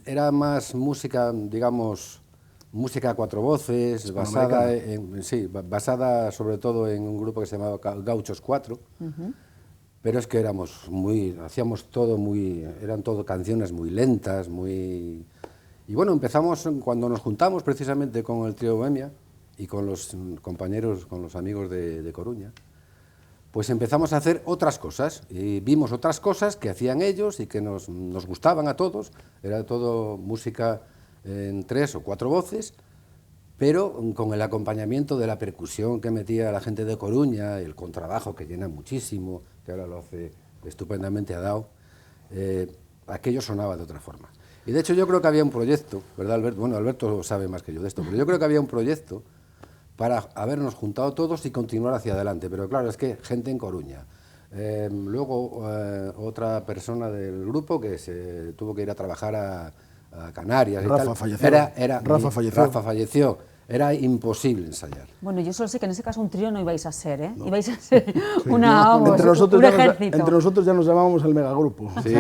Era más música, digamos, música a cuatro voces, basada sobre todo en un grupo que se llamaba Gauchos 4, pero es que hacíamos todo eran todo canciones muy lentas, muy... Y bueno, empezamos cuando nos juntamos precisamente con el Trío Bohemia y con los compañeros, con los amigos de Coruña, pues empezamos a hacer otras cosas y vimos otras cosas que hacían ellos y que nos gustaban a todos. Era todo música en 3 o 4 voces, pero con el acompañamiento de la percusión que metía la gente de Coruña, el contrabajo que llena muchísimo, que ahora lo hace estupendamente Adao, aquello sonaba de otra forma. Y de hecho yo creo que había un proyecto, ¿verdad, Alberto? Bueno, Alberto sabe más que yo de esto, pero yo creo que había un proyecto para habernos juntado todos y continuar hacia adelante. Pero claro, es que gente en Coruña. Luego otra persona del grupo que se tuvo que ir a trabajar a Canarias.
Rafa falleció.
Rafa falleció. Era imposible ensayar.
Bueno, yo solo sé que en ese caso un trío no ibais a ser, ¿eh? No. Ibais a ser un ejército.
Entre nosotros ya nos llamábamos el megagrupo.
Sí.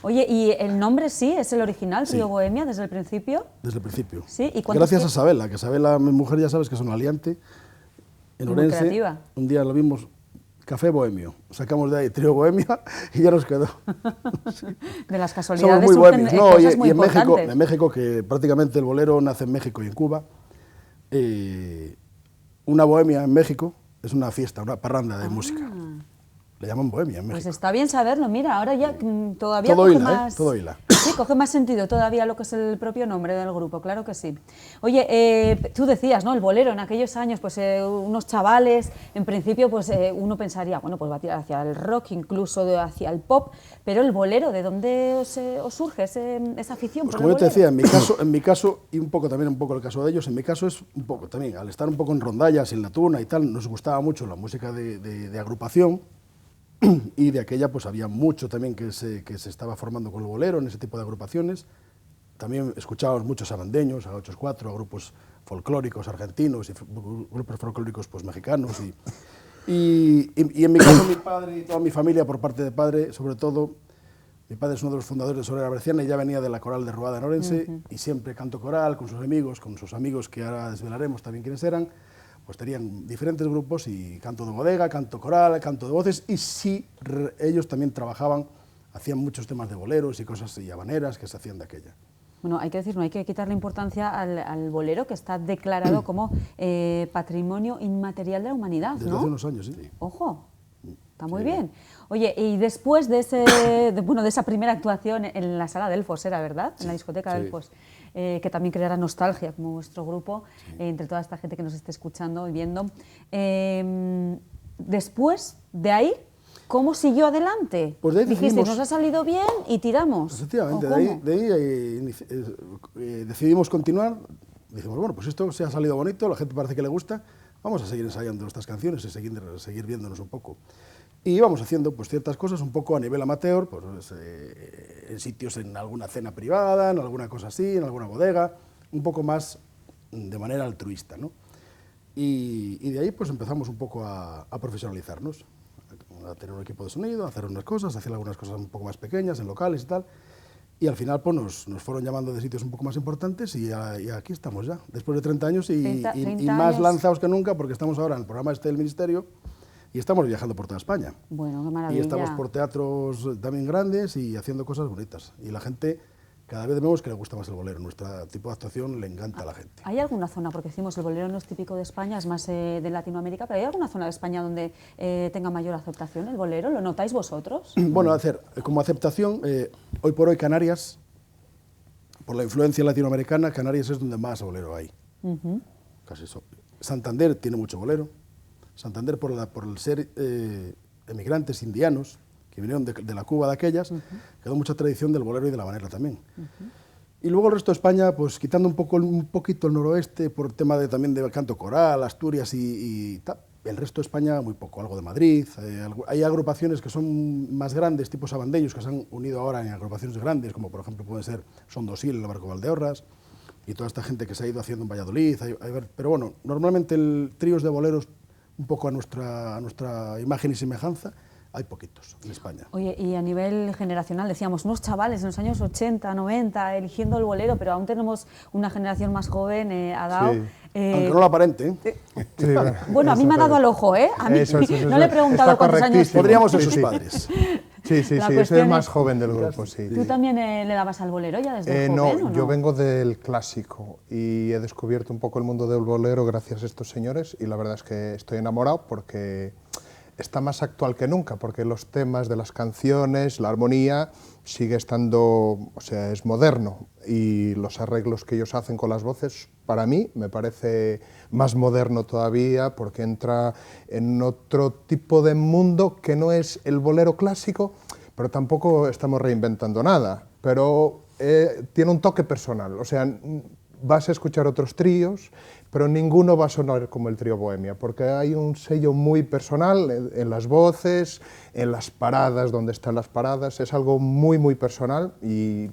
Oye, ¿y el nombre sí es el original, Trío Bohemia, desde el principio?
Desde el principio.
Sí. ¿Y
gracias a Sabela, que Sabela, mi mujer, ya sabes que es una aliante. En Orense,
creativa.
Un día lo vimos, Café Bohemio. Sacamos de ahí Trío Bohemia y ya nos quedó.
Sí. De las casualidades
somos muy
surgen
bohemios.
cosas muy importantes.
En México, que prácticamente el bolero nace en México y en Cuba, una bohemia en México es una fiesta, una parranda de música. Le llaman bohemia en México.
Pues está bien saberlo, mira, ahora ya todavía
todo
coge
hila,
más...
todo hila.
Sí, coge más sentido todavía lo que es el propio nombre del grupo, claro que sí. Oye, tú decías, ¿no? El bolero en aquellos años, pues unos chavales, en principio, pues uno pensaría, bueno, pues va a tirar hacia el rock, incluso hacia el pop, pero el bolero, ¿de dónde os surge esa afición
Pues
por
como
el
yo te
bolero?
decía, en mi caso, y un poco el caso de ellos, en mi caso es un poco también, al estar un poco en rondallas, en la tuna y tal, nos gustaba mucho la música de agrupación, y de aquella pues había mucho también que se estaba formando con el bolero en ese tipo de agrupaciones. También escuchábamos muchos abandeños, a 8-4, a grupos folclóricos argentinos y grupos folclóricos pues mexicanos. Y en mi caso, mi padre y toda mi familia, por parte de padre, sobre todo, mi padre es uno de los fundadores de Solera Berciana y ya venía de la coral de Ruada en Orense, y siempre canto coral con sus amigos que ahora desvelaremos también quiénes eran. Pues tenían diferentes grupos y canto de bodega, canto coral, canto de voces, y sí, ellos también trabajaban, hacían muchos temas de boleros y cosas y habaneras que se hacían de aquella.
Bueno, hay que decir, no hay que quitarle importancia al bolero, que está declarado como Patrimonio Inmaterial de la Humanidad,
Desde
¿no?
hace unos años, sí.
Ojo, está muy bien. Oye, y después de esa primera actuación en la Sala Delfos, ¿era verdad? En la discoteca Delfos. Que también creará nostalgia como vuestro grupo, entre toda esta gente que nos esté escuchando y viendo. Después de ahí, ¿cómo siguió adelante?
Pues de ahí
Dijiste, nos ha salido bien y tiramos.
Efectivamente, de ahí decidimos continuar. Dijimos, bueno, pues esto se ha salido bonito, la gente parece que le gusta, vamos a seguir ensayando estas canciones y seguir viéndonos un poco. Y íbamos haciendo pues ciertas cosas un poco a nivel amateur, pues, en sitios, en alguna cena privada, en alguna cosa así, en alguna bodega, un poco más de manera altruista, ¿no? Y de ahí pues empezamos un poco a profesionalizarnos, a tener un equipo de sonido, a hacer unas cosas, a hacer algunas cosas un poco más pequeñas, en locales y tal. Y al final pues nos fueron llamando de sitios un poco más importantes y aquí estamos ya, después de 30 años y más lanzados que nunca, porque estamos ahora en el programa del Ministerio, y estamos viajando por toda España.
Bueno, qué maravilla.
Y estamos por teatros también grandes y haciendo cosas bonitas. Y la gente, cada vez vemos que le gusta más el bolero. Nuestro tipo de actuación le encanta a la gente.
¿Hay alguna zona, porque decimos el bolero no es típico de España, es más de Latinoamérica, pero hay alguna zona de España donde tenga mayor aceptación el bolero? ¿Lo notáis vosotros?
Bueno, como aceptación, hoy por hoy Canarias, por la influencia latinoamericana, Canarias es donde más bolero hay. Casi eso. Santander tiene mucho bolero. Santander por el ser emigrantes indianos, que vinieron de la Cuba de aquellas, quedó mucha tradición del bolero y de la habanera también. Y luego el resto de España, pues quitando un poquito el noroeste por el tema también de canto coral, Asturias y tal. El resto de España muy poco, algo de Madrid. Hay agrupaciones que son más grandes, tipo sabandeños, que se han unido ahora en agrupaciones grandes, como por ejemplo puede ser Sondosil, el Barco Valdeorras, y toda esta gente que se ha ido haciendo en Valladolid. Pero bueno, normalmente el tríos de boleros, un poco a nuestra imagen y semejanza, hay poquitos en España.
Oye, y a nivel generacional, decíamos, unos chavales en los años 80, 90, eligiendo el bolero, pero aún tenemos una generación más joven, Adao.
Sí. Aunque no lo aparente.
Sí,
bueno, a mí me ha dado al ojo, ¿eh? A mí no le he preguntado cuántos años...
Podríamos ser sus padres.
Sí, yo soy el más joven del grupo, sí.
¿Tú también le dabas al bolero ya desde joven,
no,
o no?
Yo vengo del clásico y he descubierto un poco el mundo del bolero gracias a estos señores y la verdad es que estoy enamorado porque está más actual que nunca, porque los temas de las canciones, la armonía, sigue estando, o sea, es moderno y los arreglos que ellos hacen con las voces, para mí, me parece más moderno todavía porque entra en otro tipo de mundo que no es el bolero clásico, pero tampoco estamos reinventando nada, pero tiene un toque personal, o sea, vas a escuchar otros tríos, pero ninguno va a sonar como el trío Bohemia, porque hay un sello muy personal en las voces, en las paradas, donde están las paradas, es algo muy, muy personal y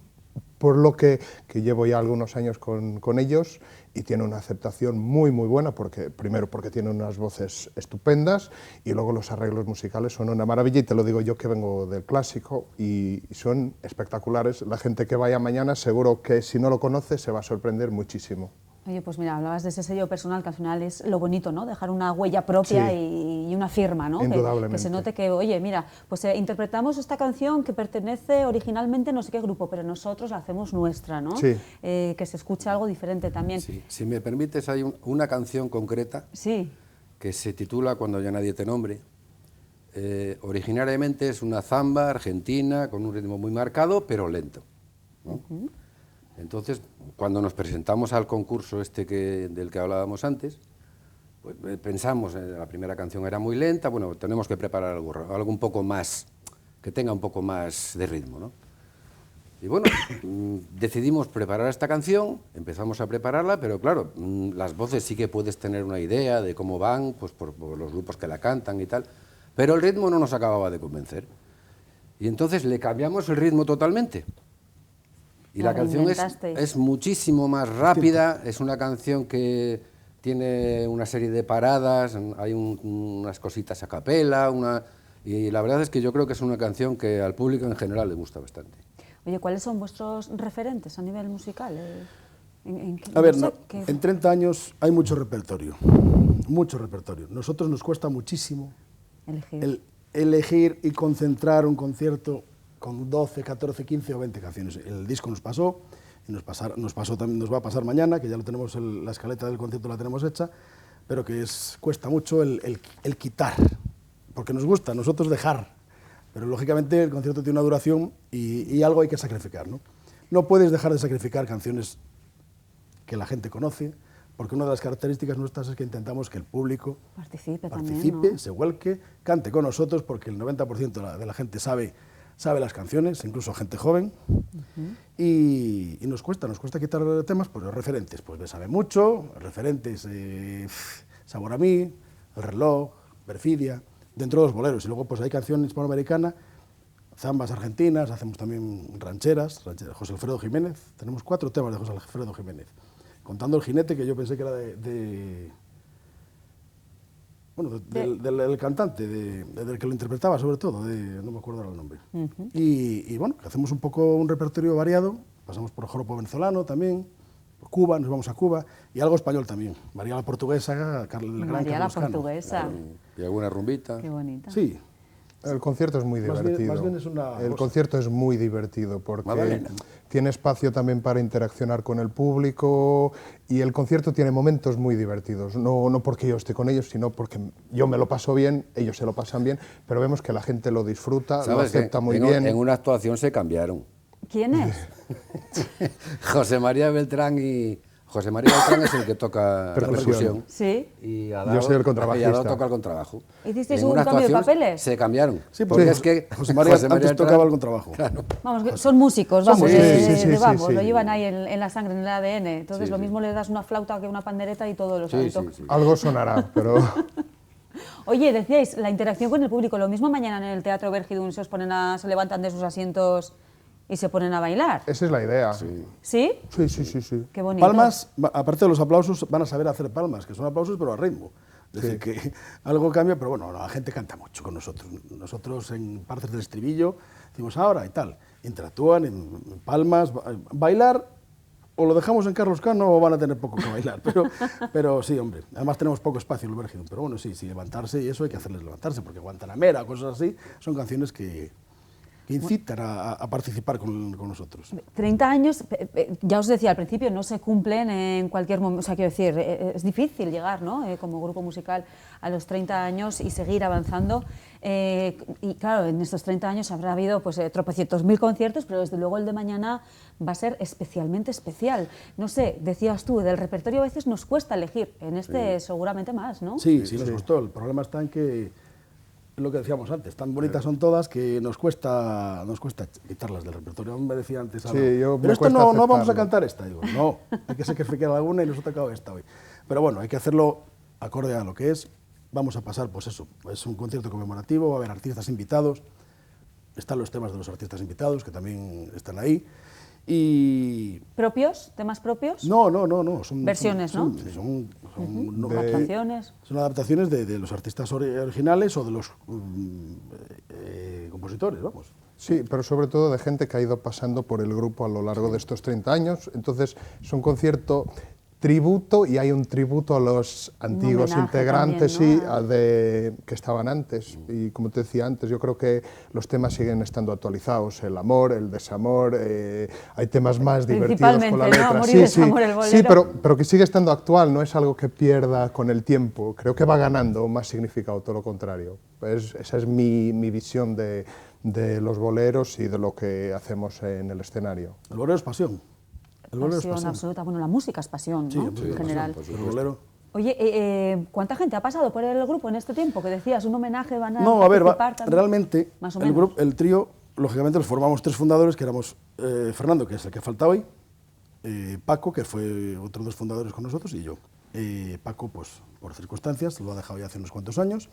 por lo que llevo ya algunos años con ellos y tiene una aceptación muy, muy buena, primero porque tienen unas voces estupendas y luego los arreglos musicales son una maravilla y te lo digo yo que vengo del clásico y son espectaculares. La gente que vaya mañana seguro que si no lo conoce se va a sorprender muchísimo.
Oye, pues mira, hablabas de ese sello personal que al final es lo bonito, ¿no? Dejar una huella propia y una firma, ¿no?
Indudablemente.
Que se note que, oye, mira, pues interpretamos esta canción que pertenece originalmente a no sé qué grupo, pero nosotros la hacemos nuestra, ¿no?
Sí.
Que se escuche algo diferente también.
Sí. Si me permites, hay una canción concreta que se titula Cuando ya nadie te nombre. Originariamente es una zamba argentina con un ritmo muy marcado, pero lento, ¿no? Entonces, cuando nos presentamos al concurso del que hablábamos antes, pues pensamos, la primera canción era muy lenta, bueno, tenemos que preparar algo un poco más, que tenga un poco más de ritmo, ¿no? Y bueno, decidimos preparar esta canción, empezamos a prepararla, pero claro, las voces sí que puedes tener una idea de cómo van, pues por los grupos que la cantan y tal, pero el ritmo no nos acababa de convencer. Y entonces le cambiamos el ritmo totalmente. Y la canción es muchísimo más rápida, es una canción que tiene una serie de paradas, hay unas cositas a capela, y la verdad es que yo creo que es una canción que al público en general le gusta bastante.
Oye, ¿cuáles son vuestros referentes a nivel musical?
En 30 años hay mucho repertorio, mucho repertorio. Nosotros nos cuesta muchísimo elegir y concentrar un concierto con 12, 14, 15 o 20 canciones. El disco nos pasó, y nos va a pasar mañana, que ya lo tenemos, la escaleta del concierto la tenemos hecha, pero que cuesta mucho el quitar, porque nos gusta, nosotros dejar, pero lógicamente el concierto tiene una duración y algo hay que sacrificar, ¿no? No puedes dejar de sacrificar canciones que la gente conoce, porque una de las características nuestras es que intentamos que el público participe,
también, ¿no?
Se vuelque, cante con nosotros, porque el 90% de la gente sabe las canciones, incluso gente joven, y nos cuesta quitar temas, pues los referentes, pues me sabe mucho, referentes, Sabor a mí, El reloj, Perfidia, dentro de los boleros, y luego pues hay canciones hispanoamericanas, zambas argentinas, hacemos también rancheras, José Alfredo Jiménez, tenemos 4 temas de José Alfredo Jiménez, contando El jinete, que yo pensé que era del cantante, del que lo interpretaba sobre todo, no me acuerdo ahora el nombre. Y bueno, hacemos un poco un repertorio variado, pasamos por joropo venezolano también, por Cuba, nos vamos a Cuba, y algo español también. María la Portuguesa,
María la Portuguesa.
Y alguna rumbita.
Qué bonita.
Sí. El concierto es muy divertido.
Más bien es
el concierto es muy divertido porque tiene espacio también para interaccionar con el público y el concierto tiene momentos muy divertidos. No porque yo esté con ellos, sino porque yo me lo paso bien, ellos se lo pasan bien, pero vemos que la gente lo disfruta, lo acepta muy bien.
En una actuación se cambiaron.
¿Quién es?
José María Beltrán y José María Beltrán es el que toca la percusión.
Sí.
Y
Yo soy el contrabajista.
Y Adao toca el contrabajo.
¿Hicisteis
En
un
una
cambio de
actuación
papeles?
Se cambiaron.
Sí,
porque es que
José María antes
Beltrán
tocaba el contrabajo.
Claro.
Vamos, que son músicos,
Son
vamos,
músicos.
vamos,
Sí.
lo llevan ahí en la sangre, en el ADN. Entonces
Sí,
lo
sí.
mismo le das una flauta que una pandereta y todo lo
Sí,
saben.
sí, sí.
Algo sonará, pero...
Oye, decíais, la interacción con el público, lo mismo mañana en el Teatro Vergidun se levantan de sus asientos y se ponen a bailar.
Esa es la idea.
¿Sí?
Sí, sí, sí, sí.
Qué bonito.
Palmas, aparte de los aplausos, van a saber hacer palmas, que son aplausos pero a ritmo. Es decir, que algo cambia, pero bueno, la gente canta mucho con nosotros. Nosotros en partes del estribillo decimos ahora y tal. Interactúan en palmas, bailar, o lo dejamos en Carlos Cano o van a tener poco que bailar. Pero sí, hombre, además tenemos poco espacio en el Vergidun. Pero bueno, sí, levantarse y eso hay que hacerles levantarse, porque Guantanamera, cosas así, son canciones que incitan a participar con nosotros.
30 años, ya os decía al principio, no se cumplen en cualquier momento, o sea, quiero decir, es difícil llegar, ¿no?, como grupo musical a los 30 años y seguir avanzando. Y claro, en estos 30 años habrá habido pues, tropecientos mil conciertos, pero desde luego el de mañana va a ser especialmente especial. No sé, decías tú, del repertorio a veces nos cuesta elegir, en este seguramente más, ¿no?
Sí, nos gustó. El problema está en que, es lo que decíamos antes, tan bonitas son todas que nos cuesta quitarlas del repertorio. Me decía antes,
Sí,
pero esto no vamos a cantar esta. Digo, no, hay que sacrificar alguna y nos ha tocado esta hoy. Pero bueno, hay que hacerlo acorde a lo que es. Vamos a pasar, pues eso, es un concierto conmemorativo, va a haber artistas invitados, están los temas de los artistas invitados, que también están ahí. Y...
¿Propios? ¿Temas propios?
No. Son
versiones, ¿no?
Sí, son
adaptaciones.
Son adaptaciones de los artistas originales o de los compositores, vamos.
Sí, pero sobre todo de gente que ha ido pasando por el grupo a lo largo de estos 30 años. Entonces, es un concierto tributo y hay un tributo a los antiguos integrantes
también, ¿no?
que estaban antes. Y como te decía antes, yo creo que los temas siguen estando actualizados. El amor, el desamor, hay temas más divertidos con la letra.
¿No? Amor y desamor, el bolero.
Sí, pero que sigue estando actual, no es algo que pierda con el tiempo. Creo que va ganando más significado, todo lo contrario. Esa es mi visión de los boleros y de lo que hacemos en el escenario.
El bolero es pasión.
Pasión absoluta. Bueno, la música es pasión, ¿no? En general.
El bolero.
Oye, ¿cuánta gente ha pasado por el grupo en este tiempo? Que decías, un homenaje, van a
No, a ver,
participar
realmente
más o menos.
el trío, lógicamente, los formamos tres fundadores, que éramos Fernando, que es el que falta hoy, Paco, que fue otro de los fundadores con nosotros, y yo. Paco, pues, por circunstancias, lo ha dejado ya hace unos cuantos años,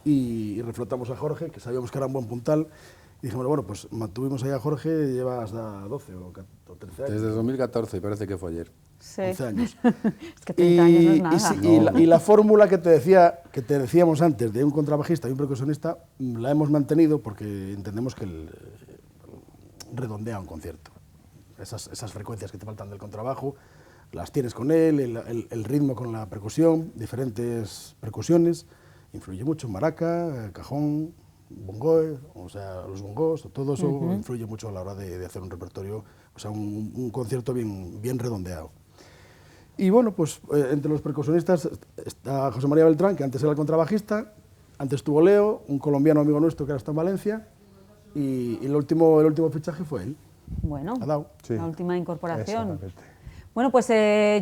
y reflotamos a Jorge, que sabíamos que era un buen puntal, y dijimos, bueno, pues mantuvimos ahí a Jorge, lleva hasta 12 o 13 años.
Desde 2014, parece que fue ayer.
Sí.
11 años.
Es que 30 años no es nada.
Y la fórmula que te decíamos antes de un contrabajista y un percusionista, la hemos mantenido porque entendemos que redondea un concierto. Esas frecuencias que te faltan del contrabajo, las tienes con él, el ritmo con la percusión, diferentes percusiones, influye mucho, maraca, cajón, bongoe, o sea, los bongos, todo eso influye mucho a la hora de hacer un repertorio, o sea, un concierto bien redondeado. Y bueno, pues entre los percusionistas está José María Beltrán, que antes era el contrabajista, antes estuvo Leo, un colombiano amigo nuestro que ahora está en Valencia, y el último fichaje fue él.
Bueno,
Adao.
la última incorporación.
Exactamente.
Bueno, pues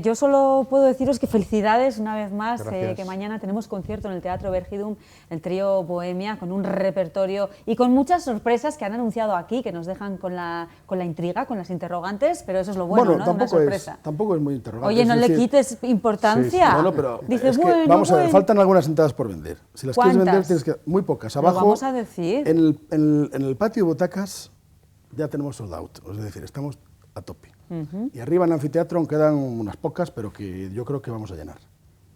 yo solo puedo deciros que felicidades una vez más, que mañana tenemos concierto en el Teatro Vergidun, el trío Bohemia, con un repertorio y con muchas sorpresas que han anunciado aquí, que nos dejan con la intriga, con las interrogantes, pero eso es lo bueno, ¿no? De una sorpresa.
Tampoco es muy interrogante.
Oye, no le quites importancia.
Sí. Bueno, pero
dices,
es que,
bueno,
vamos a ver, faltan algunas entradas por vender. Si las quieres vender, tienes que... Muy pocas. Abajo,
lo vamos a decir.
En el patio de butacas ya tenemos sold out, es decir, estamos a tope. Y arriba en el anfiteatro aún quedan unas pocas, pero que yo creo que vamos a llenar.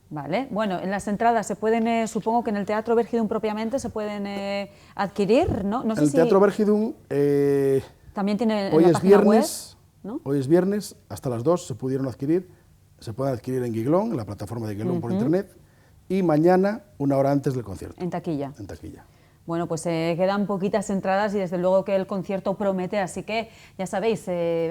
Vale, bueno, en las entradas se pueden, supongo que en el Teatro Vergidun propiamente se pueden adquirir, ¿no? No sé
el Teatro Vergidun
también tiene
hoy
en la
es
página
viernes,
web, ¿no?
Hoy es viernes, hasta las 2 se pudieron adquirir, se pueden adquirir en Giglón, en la plataforma de Giglón por internet, y mañana, una hora antes del concierto.
En taquilla.
En taquilla.
Bueno, pues quedan poquitas entradas y desde luego que el concierto promete, así que ya sabéis,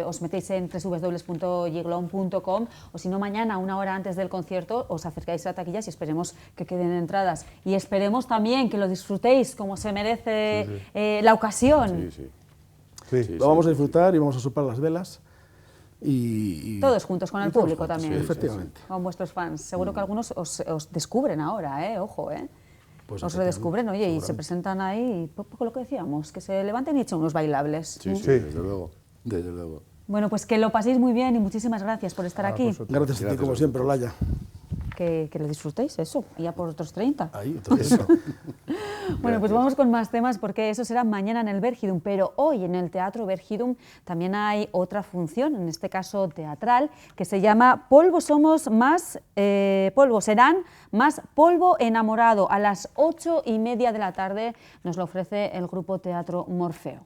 os metéis en www.giglon.com o si no mañana, una hora antes del concierto, os acercáis a taquillas y esperemos que queden entradas. Y esperemos también que lo disfrutéis como se merece la ocasión.
Lo vamos a disfrutar y vamos a soplar las velas. y
todos juntos, con el
todos
público
juntos,
también.
sí, efectivamente.
Con vuestros fans. Seguro que algunos os descubren ahora, ojo,
Pues
os redescubren, oye, y se presentan ahí, poco lo que decíamos, que se levanten y echen unos bailables.
Sí, desde luego, desde luego.
Bueno, pues que lo paséis muy bien y muchísimas gracias por estar aquí.
Gracias a ti, como siempre, Olaya.
Que lo disfrutéis, eso, y ya por otros 30.
Ahí, eso.
Bueno, pues vamos con más temas porque eso será mañana en el Vergidum, pero hoy en el Teatro Vergidum también hay otra función, en este caso teatral, que se llama Polvo somos más, polvo serán más polvo enamorado. A las 8:30 de la tarde nos lo ofrece el grupo Teatro Morfeo.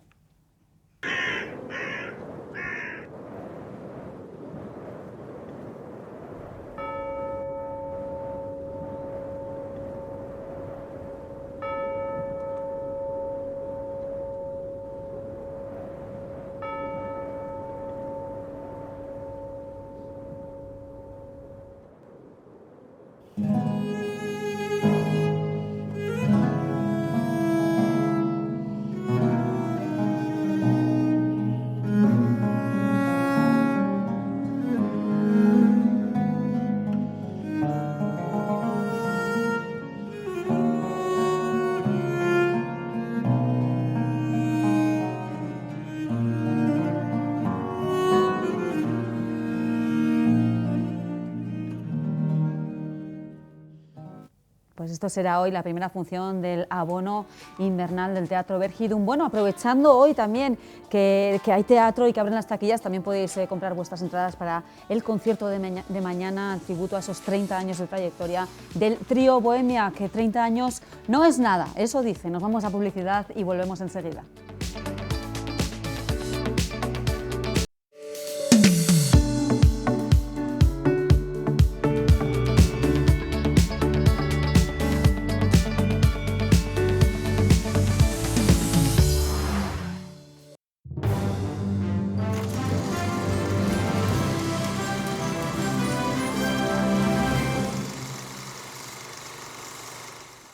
Pues esto será hoy la primera función del abono invernal del Teatro Vergidum. Bueno, aprovechando hoy también que hay teatro y que abren las taquillas, también podéis comprar vuestras entradas para el concierto de mañana, en tributo a esos 30 años de trayectoria del trío Bohemia, que 30 años no es nada, eso dice. Nos vamos a publicidad y volvemos enseguida.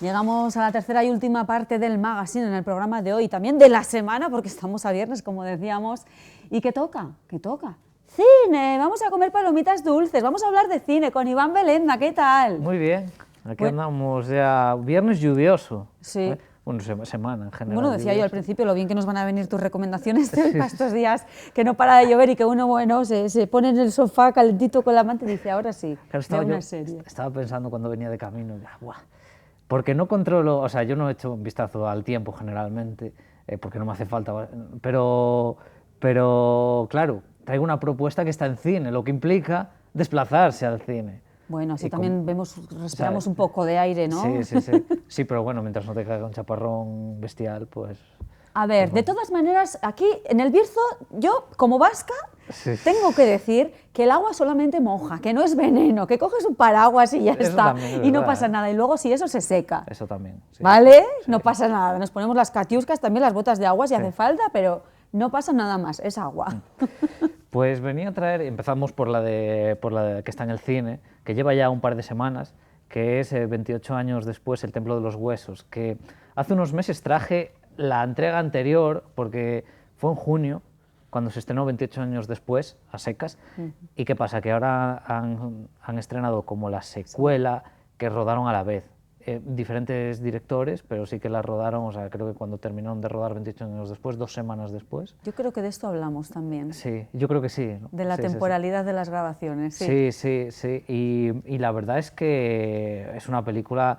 Llegamos a la tercera y última parte del magazine en el programa de hoy, también de la semana, porque estamos a viernes, como decíamos, y ¿qué toca? ¿Qué toca? ¡Cine! Vamos a comer palomitas dulces, vamos a hablar de cine con Iván Belenda, ¿qué tal?
Muy bien, aquí andamos ya, viernes lluvioso.
Sí.
Bueno, semana en general.
Bueno, decía yo al principio lo bien que nos van a venir tus recomendaciones de hoy para estos días, que no para de llover y que uno, bueno, se pone en el sofá calentito con la manta y dice, ahora sí,
claro,
veo una serie.
Estaba pensando cuando venía de camino, ya, ¡buah! Porque no controlo, o sea, yo no he hecho un vistazo al tiempo generalmente, porque no me hace falta, pero claro, traigo una propuesta que está en cine, lo que implica desplazarse al cine.
Bueno, así también respiramos un poco de aire, ¿no?
Sí, pero bueno, mientras no te caiga un chaparrón bestial, pues...
A ver, de todas maneras, aquí en el Bierzo, yo como vasca, tengo que decir que el agua solamente moja, que no es veneno, que coges un paraguas y ya está, y no pasa nada, y luego si eso se seca.
Eso también. Sí.
¿Vale? Sí. No pasa nada, nos ponemos las catiuscas, también las botas de agua si hace falta, pero no pasa nada más, es agua.
Pues venía a traer, empezamos por la de que está en el cine, que lleva ya un par de semanas, que es 28 años después, El Templo de los Huesos, que hace unos meses traje la entrega anterior, porque fue en junio, cuando se estrenó 28 años después, a secas, y ¿qué pasa? Que ahora han estrenado como la secuela, que rodaron a la vez. Diferentes directores, pero sí que la rodaron, o sea, creo que cuando terminaron de rodar 28 años después, 2 semanas después.
Yo creo que de esto hablamos también.
Sí, yo creo que sí, ¿no?
De la temporalidad de las grabaciones,
sí. Sí, y la verdad es que es una película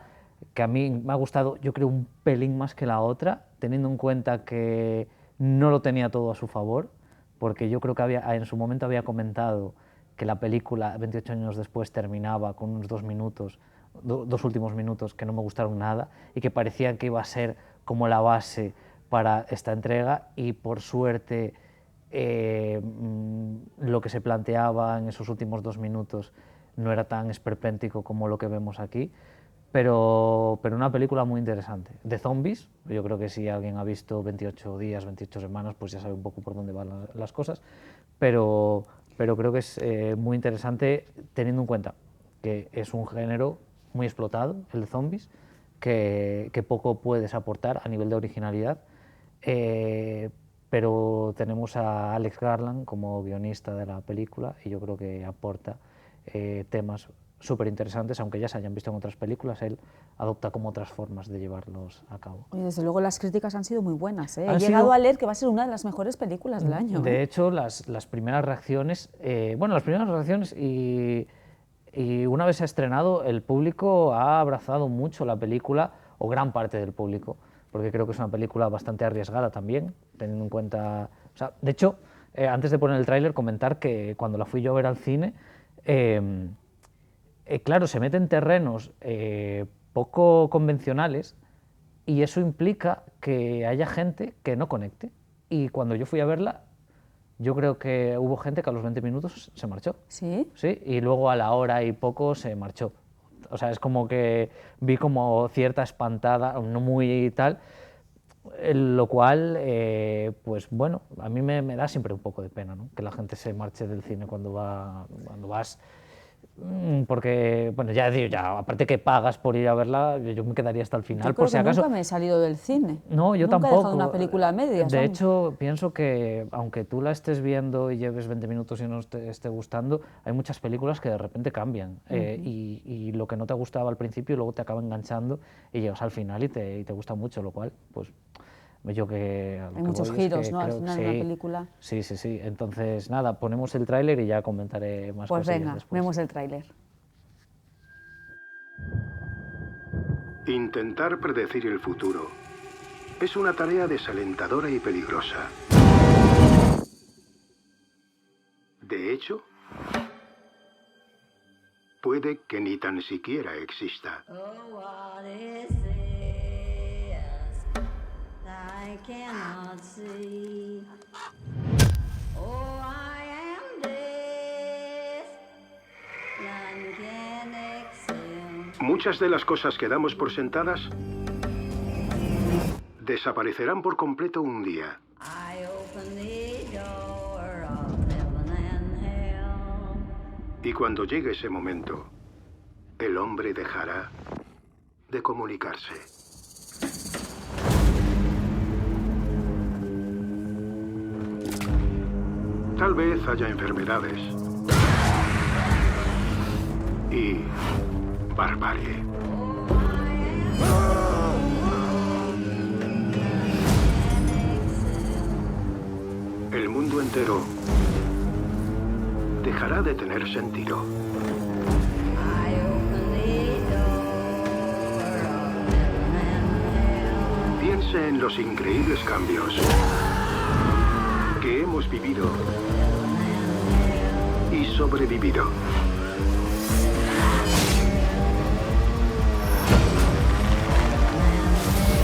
que a mí me ha gustado, yo creo, un pelín más que la otra, teniendo en cuenta que no lo tenía todo a su favor, porque yo creo que en su momento había comentado que la película 28 años después terminaba con unos 2 minutos, dos últimos minutos que no me gustaron nada y que parecían que iba a ser como la base para esta entrega, y por suerte lo que se planteaba en esos últimos 2 minutos no era tan esperpéntico como lo que vemos aquí, pero una película muy interesante. De zombies, yo creo que si alguien ha visto 28 días, 28 semanas, pues ya sabe un poco por dónde van las cosas, pero creo que es muy interesante teniendo en cuenta que es un género muy explotado, el de zombies, que poco puedes aportar a nivel de originalidad, pero tenemos a Alex Garland como guionista de la película y yo creo que aporta temas súper interesantes, aunque ya se hayan visto en otras películas, él adopta como otras formas de llevarlos a cabo.
Y desde luego las críticas han sido muy buenas, ¿eh? He
Han
llegado
sido-
a leer que va a ser una de las mejores películas del año.
De
¿eh?
hecho, las primeras reacciones, y una vez se ha estrenado, el público ha abrazado mucho la película, o gran parte del público, porque creo que es una película bastante arriesgada también, teniendo en cuenta... O sea, de hecho, antes de poner el tráiler, comentar que cuando la fui yo a ver al cine, claro, se mete en terrenos poco convencionales y eso implica que haya gente que no conecte. Y cuando yo fui a verla, yo creo que hubo gente que a los 20 minutos se marchó.
¿Sí?
Sí, y luego a la hora y poco se marchó. O sea, es como que vi como cierta espantada, no muy tal, lo cual, pues bueno, a mí me da siempre un poco de pena, ¿no? Que la gente se marche del cine cuando vas... Porque, bueno, ya digo, aparte que pagas por ir a verla, yo me quedaría hasta el final,
Yo creo
por si
que
acaso.
nunca me he salido del cine.
No, yo
Nunca
tampoco.
he dejado una película a medias.
De
vamos.
hecho, pienso que aunque tú la estés viendo y lleves 20 minutos y no te esté gustando, hay muchas películas que de repente cambian. Y lo que no te gustaba al principio luego te acaba enganchando y llegas al final y te gusta mucho, lo cual, pues, yo que...
Hay muchos giros, ¿no? Al final de una
sí,
película.
Sí, sí, sí. Entonces, nada, ponemos el tráiler y ya comentaré más
Pues
cosillas
venga,
después.
vemos el tráiler.
Intentar predecir el futuro es una tarea desalentadora y peligrosa. De hecho, puede que ni tan siquiera exista.
I cannot see. Oh, I am deaf. None can excel.
Muchas de las cosas que damos por sentadas desaparecerán por completo un día.
I open the door of heaven and hell.
Y cuando llegue ese momento, el hombre dejará de comunicarse. Tal vez haya enfermedades y barbarie. El mundo entero dejará de tener sentido.
I open the door of heaven and hell.
Piense en los increíbles cambios que hemos vivido y sobrevivido.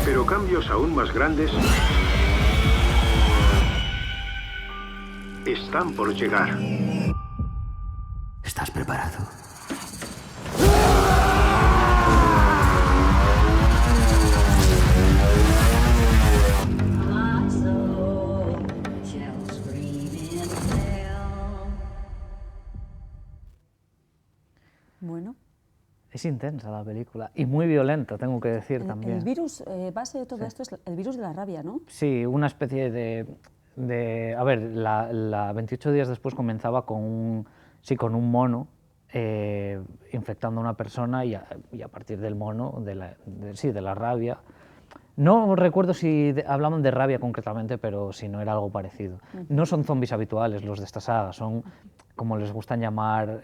Pero cambios aún más grandes están por llegar.
¿Estás preparado?
My soul shall scream in hell.
Bueno,
Es intensa la película y muy violenta, tengo que decir también.
el virus, base de todo esto es el virus de la rabia, ¿no?
Sí, una especie a ver, la 28 días después comenzaba con un mono infectando a una persona y a partir del mono, de la rabia. No recuerdo si hablaban de rabia concretamente, pero si no era algo parecido. No son zombies habituales los de esta saga, son como les gustan llamar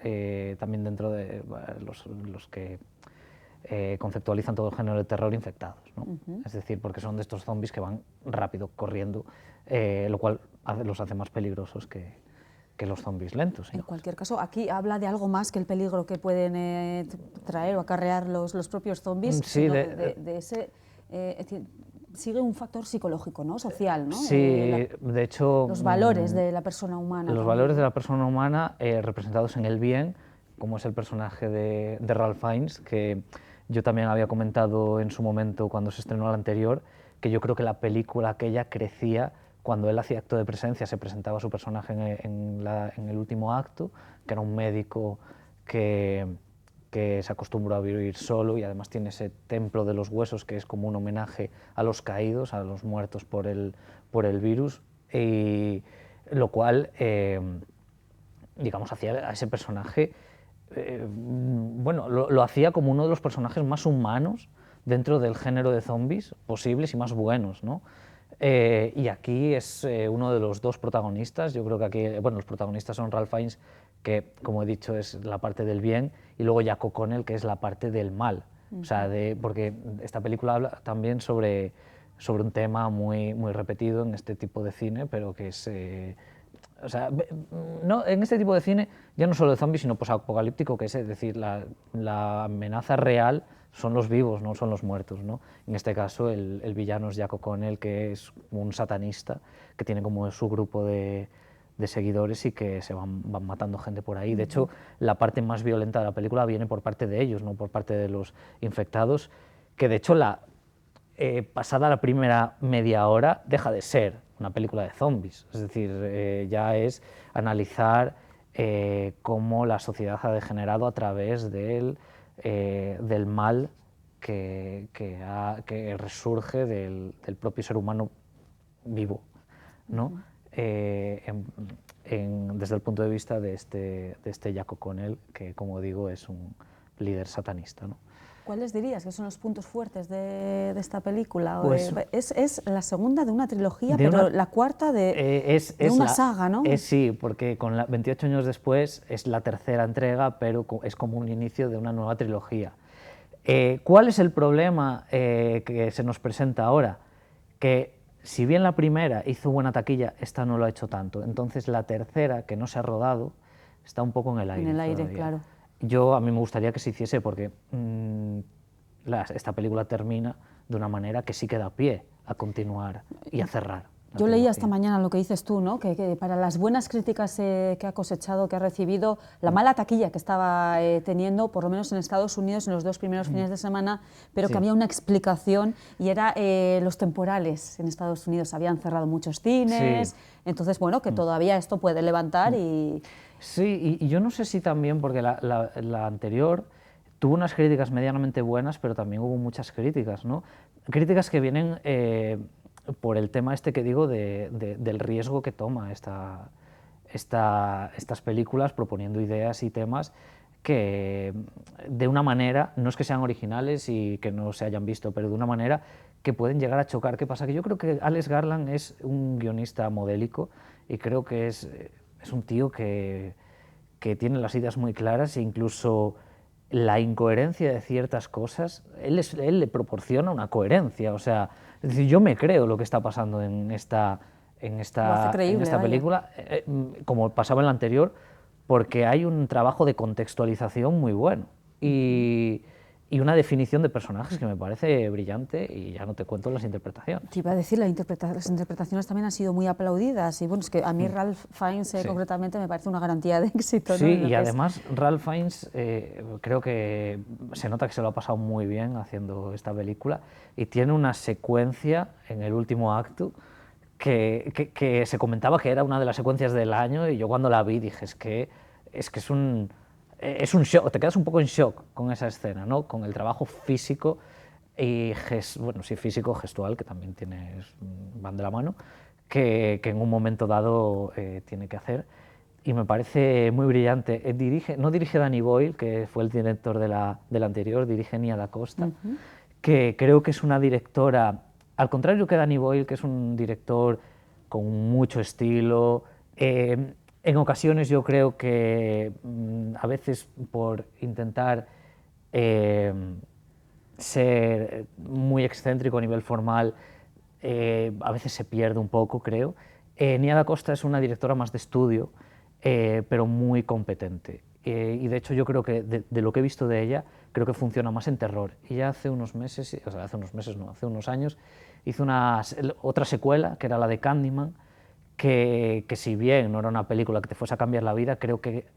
también dentro de los que conceptualizan todo el género de terror, infectados, ¿no? Es decir, porque son de estos zombies que van rápido, corriendo, lo cual los hace más peligrosos que los zombies lentos.
En cualquier caso, aquí habla de algo más que el peligro que pueden traer o acarrear los propios zombies,
Sí,
sino de ese... sigue un factor psicológico, ¿no? Social, ¿no?
Sí, de hecho...
Los valores de la persona humana.
Los
también.
valores de la persona humana representados en el bien, como es el personaje de Ralph Fiennes, que yo también había comentado en su momento cuando se estrenó la anterior, que yo creo que la película aquella crecía cuando él hacía acto de presencia, se presentaba su personaje en el último acto, que era un médico que se acostumbró a vivir solo y además tiene ese templo de los huesos que es como un homenaje a los caídos, a los muertos por el virus. Y lo cual, digamos, hacía a ese personaje, bueno, lo hacía como uno de los personajes más humanos dentro del género de zombies posibles y más buenos, ¿no? Y aquí es uno de los dos protagonistas. Yo creo que aquí, bueno, los protagonistas son Ralph Fiennes, que, como he dicho, es la parte del bien, y luego Jack O'Connell, que es la parte del mal. O sea, porque esta película habla también sobre un tema muy repetido en este tipo de cine, pero que es... o sea, no, en este tipo de cine, ya no solo de zombies, sino posapocalíptico, que es decir, la amenaza real son los vivos, no son los muertos, ¿no? En este caso, el villano es Jack O'Connell, que es un satanista, que tiene como su grupo de seguidores y que se van matando gente por ahí. De hecho, la parte más violenta de la película viene por parte de ellos, no por parte de los infectados, que de hecho, pasada la primera media hora, deja de ser una película de zombies. Es decir, ya es analizar cómo la sociedad ha degenerado a través del mal que resurge del propio ser humano vivo, ¿no? Desde el punto de vista de este Jack O'Connell, que, como digo, es un líder satanista, ¿no?
¿Cuáles dirías que son los puntos fuertes de esta película?
Pues,
es la segunda de una trilogía, pero la cuarta de una saga, ¿no?
Sí, porque con 28 años después es la tercera entrega, pero es como un inicio de una nueva trilogía. ¿Cuál es el problema que se nos presenta ahora? Que si bien la primera hizo buena taquilla, esta no lo ha hecho tanto. Entonces la tercera, que no se ha rodado, está un poco en el aire.
En el aire,
todavía.
claro.
A mí me gustaría que se hiciese, porque esta película termina de una manera que sí que da pie a continuar y a cerrar.
Yo leía esta mañana lo que dices tú, ¿no? Que para las buenas críticas que ha cosechado, que ha recibido, la mala taquilla que estaba teniendo, por lo menos en Estados Unidos, en los 2 primeros fines de semana, pero que había una explicación, y era los temporales. En Estados Unidos habían cerrado muchos cines, entonces, bueno, que todavía esto puede levantar y...
Sí, y yo no sé si también, porque la anterior tuvo unas críticas medianamente buenas, pero también hubo muchas críticas, ¿no? Críticas que vienen por el tema este que digo del riesgo que toma estas películas, proponiendo ideas y temas que de una manera, no es que sean originales y que no se hayan visto, pero de una manera que pueden llegar a chocar. ¿Qué pasa? Que yo creo que Alex Garland es un guionista modélico, y creo que es un tío que tiene las ideas muy claras, e incluso la incoherencia de ciertas cosas, él le proporciona una coherencia. O sea, es decir, yo me creo lo que está pasando en esta película, como pasaba en la anterior, porque hay un trabajo de contextualización muy bueno y una definición de personajes que me parece brillante, y ya no te cuento las interpretaciones.
Te iba a decir, las interpretaciones también han sido muy aplaudidas, y bueno, es que a mí Ralph Fiennes concretamente me parece una garantía de éxito, ¿no?
Sí, y además Ralph Fiennes creo que se nota que se lo ha pasado muy bien haciendo esta película, y tiene una secuencia en el último acto que se comentaba que era una de las secuencias del año, y yo cuando la vi dije, es que es un shock, te quedas un poco en shock con esa escena, ¿no? Con el trabajo físico y físico gestual, que también van de la mano, que en un momento dado tiene que hacer, y me parece muy brillante. No dirige Danny Boyle, que fue el director de la anterior, dirige Nia Da Costa, que creo que es una directora, al contrario que Danny Boyle, que es un director con mucho estilo. En ocasiones yo creo que a veces por intentar ser muy excéntrico a nivel formal, a veces se pierde un poco, creo. Nia Da Costa es una directora más de estudio, pero muy competente. Y de hecho yo creo que de lo que he visto de ella, creo que funciona más en terror. Y ya hace unos años, hizo otra secuela, que era la de Candyman, que si bien no era una película que te fuese a cambiar la vida, creo que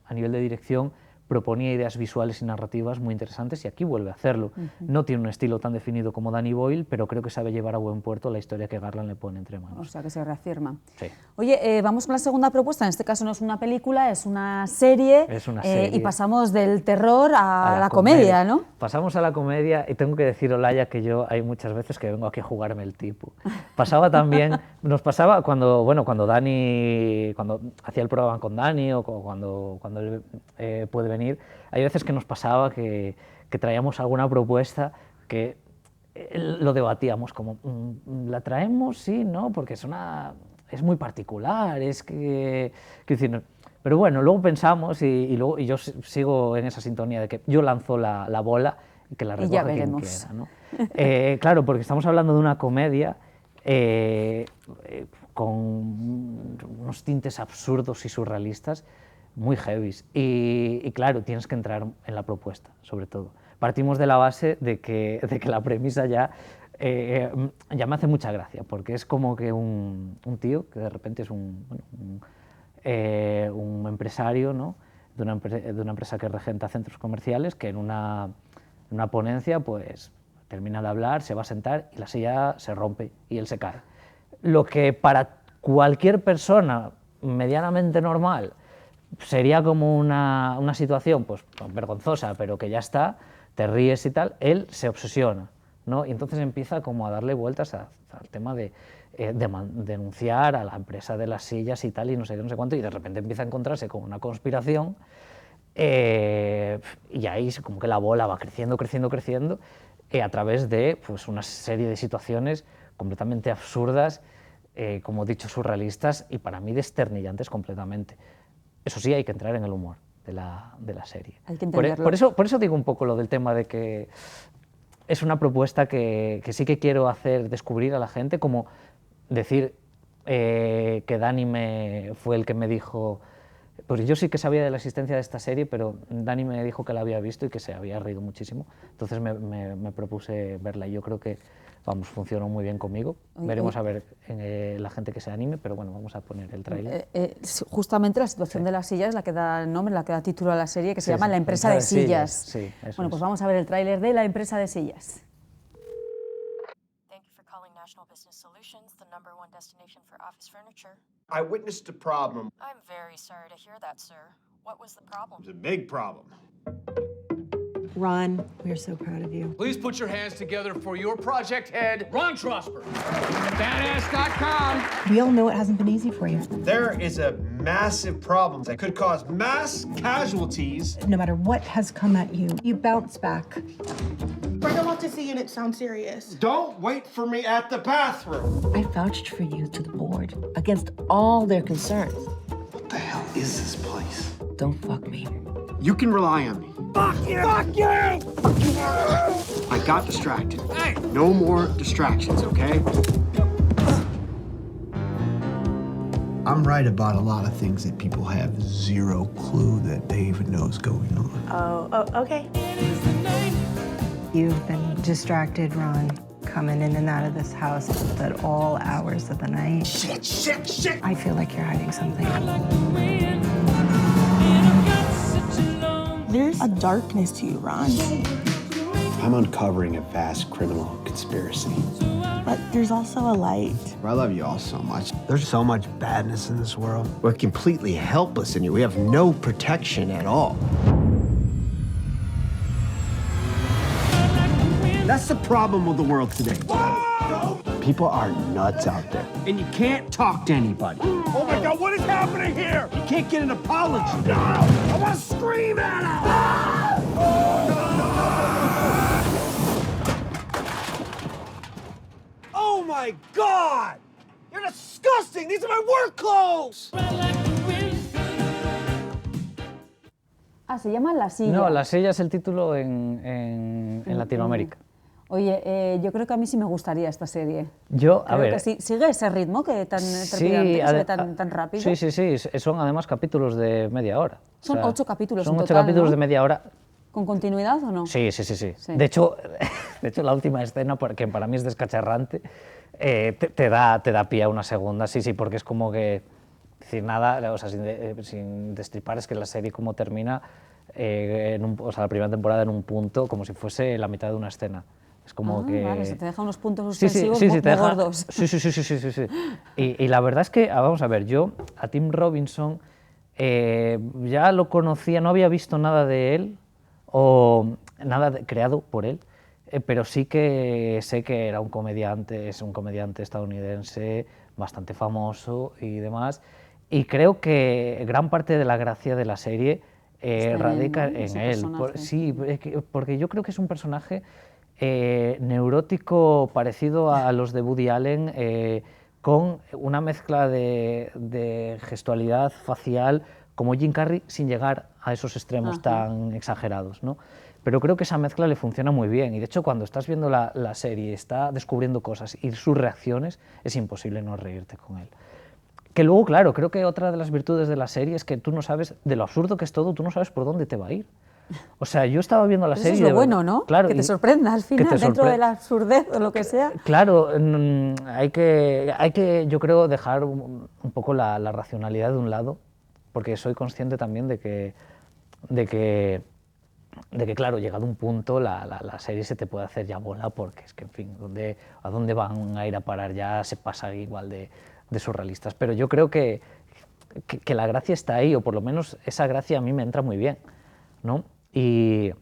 a nivel de dirección proponía ideas visuales y narrativas muy interesantes y aquí vuelve a hacerlo. No tiene un estilo tan definido como Danny Boyle, pero creo que sabe llevar a buen puerto la historia que Garland le pone entre manos.
O sea, que se reafirma.
Sí.
Oye, vamos con la segunda propuesta. En este caso no es una película, es una serie.
Es una serie.
Y pasamos del terror a la comedia, ¿no?
Pasamos a la comedia y tengo que decir, Olaya, que yo hay muchas veces que vengo aquí a jugarme el tipo. Pasaba también, nos pasaba cuando Dani, cuando hacía el programa con Dani o cuando él puede venir, hay veces que nos pasaba que traíamos alguna propuesta que lo debatíamos como, ¿la traemos? Sí, ¿no? Porque es muy particular, es que decir, pero bueno, luego pensamos y yo sigo en esa sintonía de que yo lanzo la bola y que la recoja quien quiera, ¿no? Claro, porque estamos hablando de una comedia con unos tintes absurdos y surrealistas muy heavies y claro, tienes que entrar en la propuesta, sobre todo. Partimos de la base de que la premisa ya me hace mucha gracia, porque es como que un tío que de repente es un empresario, ¿no? de una empresa que regenta centros comerciales, que en una ponencia pues termina de hablar, se va a sentar y la silla se rompe y él se cae. Lo que para cualquier persona medianamente normal sería como una situación pues vergonzosa, pero que ya está, te ríes y tal, él se obsesiona, ¿no? Y entonces empieza como a darle vueltas al tema de denunciar a la empresa de las sillas y tal, y no sé qué, no sé cuánto, y de repente empieza a encontrarse con una conspiración, y ahí como que la bola va creciendo, a través de pues, una serie de situaciones completamente absurdas, como he dicho, surrealistas, y para mí desternillantes completamente. Eso sí, hay que entrar en el humor de la serie.
Hay que entenderlo.
Por eso digo un poco lo del tema de que es una propuesta que sí que quiero hacer descubrir a la gente, como decir que Dani fue el que me dijo, pues yo sí que sabía de la existencia de esta serie, pero Dani me dijo que la había visto y que se había reído muchísimo, entonces me propuse verla y yo creo que, vamos, funcionó muy bien conmigo. Veremos a ver la gente que se anime, pero bueno, vamos a poner el tráiler.
Justamente la situación de las sillas, la que da nombre, la que da título a la serie, que se llama La empresa de sillas.
Sí, eso
bueno, pues vamos a ver el tráiler de La empresa de sillas.
National Business Solutions, the #1 destination for office furniture.
I witnessed a problem.
I'm very sorry to hear that, sir. What was the problem?
It was a big problem.
Ron, we're so proud of you.
Please put your hands together for your project head, Ron Trosper. Badass.com.
We all know it hasn't been easy for you.
There is a massive problem that could cause mass casualties.
No matter what has come at you, you bounce back.
I don't want to see unit sound serious.
Don't wait for me at the bathroom.
I vouched for you to the board against all their concerns.
What the hell is this place?
Don't fuck me.
You can rely on me.
Fuck you! Fuck you! Fuck you!
I got distracted. Hey! No more distractions, okay? I'm right about a lot of things that people have zero clue that they even know is going on.
Oh, okay. You've been distracted, Ron, coming in and out of this house at all hours of the night.
Shit!
I feel like you're hiding something.
There's a darkness to you, Ron.
I'm uncovering a vast criminal conspiracy.
But there's also a light.
I love you all so much. There's so much badness in this world. We're completely helpless in here. We have no protection at all. That's the problem with the world today. People are nuts out there. And you can't talk to anybody.
Oh my God, what is happening here?
You can't get an apology.
No! I want to scream at him!
Oh my God! You're disgusting! These are my work clothes!
Se llama La Silla.
No, La Silla es el título en Latinoamérica.
Oye, yo creo que a mí sí me gustaría esta serie.
A ver,
que sí. ¿Sigue ese ritmo que tan trepidante, tan rápido?
Sí, son además capítulos de media hora.
Son 8 capítulos
son
en
8
total,
capítulos
¿no?
de media hora.
¿Con continuidad o no?
Sí. De hecho, la última escena, que para mí es descacharrante, te da pie a una segunda, sí, porque es como que decir nada, o sea, sin destripar, es que la serie como termina, o sea, la primera temporada en un punto como si fuese la mitad de una escena. Es como que...
Vale, se te deja unos puntos
Sí,
suspensivos
te
muy
deja...
gordos.
Sí. Y la verdad es que, vamos a ver, yo a Tim Robinson ya lo conocía, no había visto nada de él o nada creado por él, pero sí que sé que era un comediante, es un comediante estadounidense bastante famoso y demás, y creo que gran parte de la gracia de la serie radica en él. Sí, porque yo creo que es un personaje neurótico parecido a los de Woody Allen, con una mezcla de gestualidad facial como Jim Carrey sin llegar a esos extremos tan exagerados, ¿no? Pero creo que esa mezcla le funciona muy bien y de hecho cuando estás viendo la serie, está descubriendo cosas y sus reacciones, es imposible no reírte con él. Que luego, claro, creo que otra de las virtudes de la serie es que tú no sabes, de lo absurdo que es todo, tú no sabes por dónde te va a ir. O sea, yo estaba viendo la serie...
Eso es lo bueno, ¿no?
Claro,
que te sorprenda al final, dentro de la absurdez o lo que sea.
Claro, hay que, yo creo, dejar un poco la racionalidad de un lado, porque soy consciente también de que claro, llegado un punto, la serie se te puede hacer ya bola, porque es que, en fin, a dónde van a ir a parar ya se pasa igual de surrealistas. Pero yo creo que la gracia está ahí, o por lo menos esa gracia a mí me entra muy bien, ¿no? Y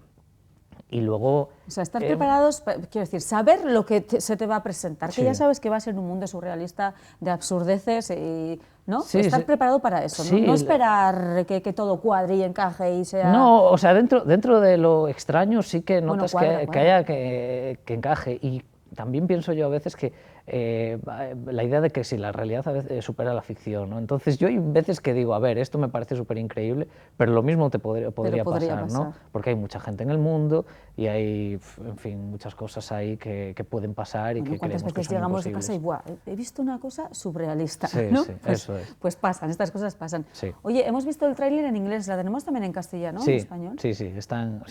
luego...
O sea, estar preparados, quiero decir, saber lo que se te va a presentar, que ya sabes que va a ser un mundo surrealista de absurdeces, y, ¿no?
Sí,
estar preparado para eso,
sí,
no esperar que todo cuadre y encaje y sea...
No, o sea, dentro de lo extraño sí que notas
cuadra.
Que haya que encaje, y también pienso yo a veces que la idea de que si la realidad a veces supera la ficción, ¿no? Entonces yo hay veces que digo, a ver, esto me parece súper increíble, pero lo mismo podría pasar, ¿no? Porque hay mucha gente en el mundo y hay, en fin, muchas cosas ahí que pueden pasar y que creemos que son
llegamos
imposibles.
a casa y ¡buah! He visto una cosa surrealista,
Sí,
¿no?
sí,
Pues,
eso es.
Pues pasan, estas cosas pasan.
Sí.
Oye, hemos visto el tráiler en inglés, ¿la tenemos también en castellano,
Sí,
en español?
sí, están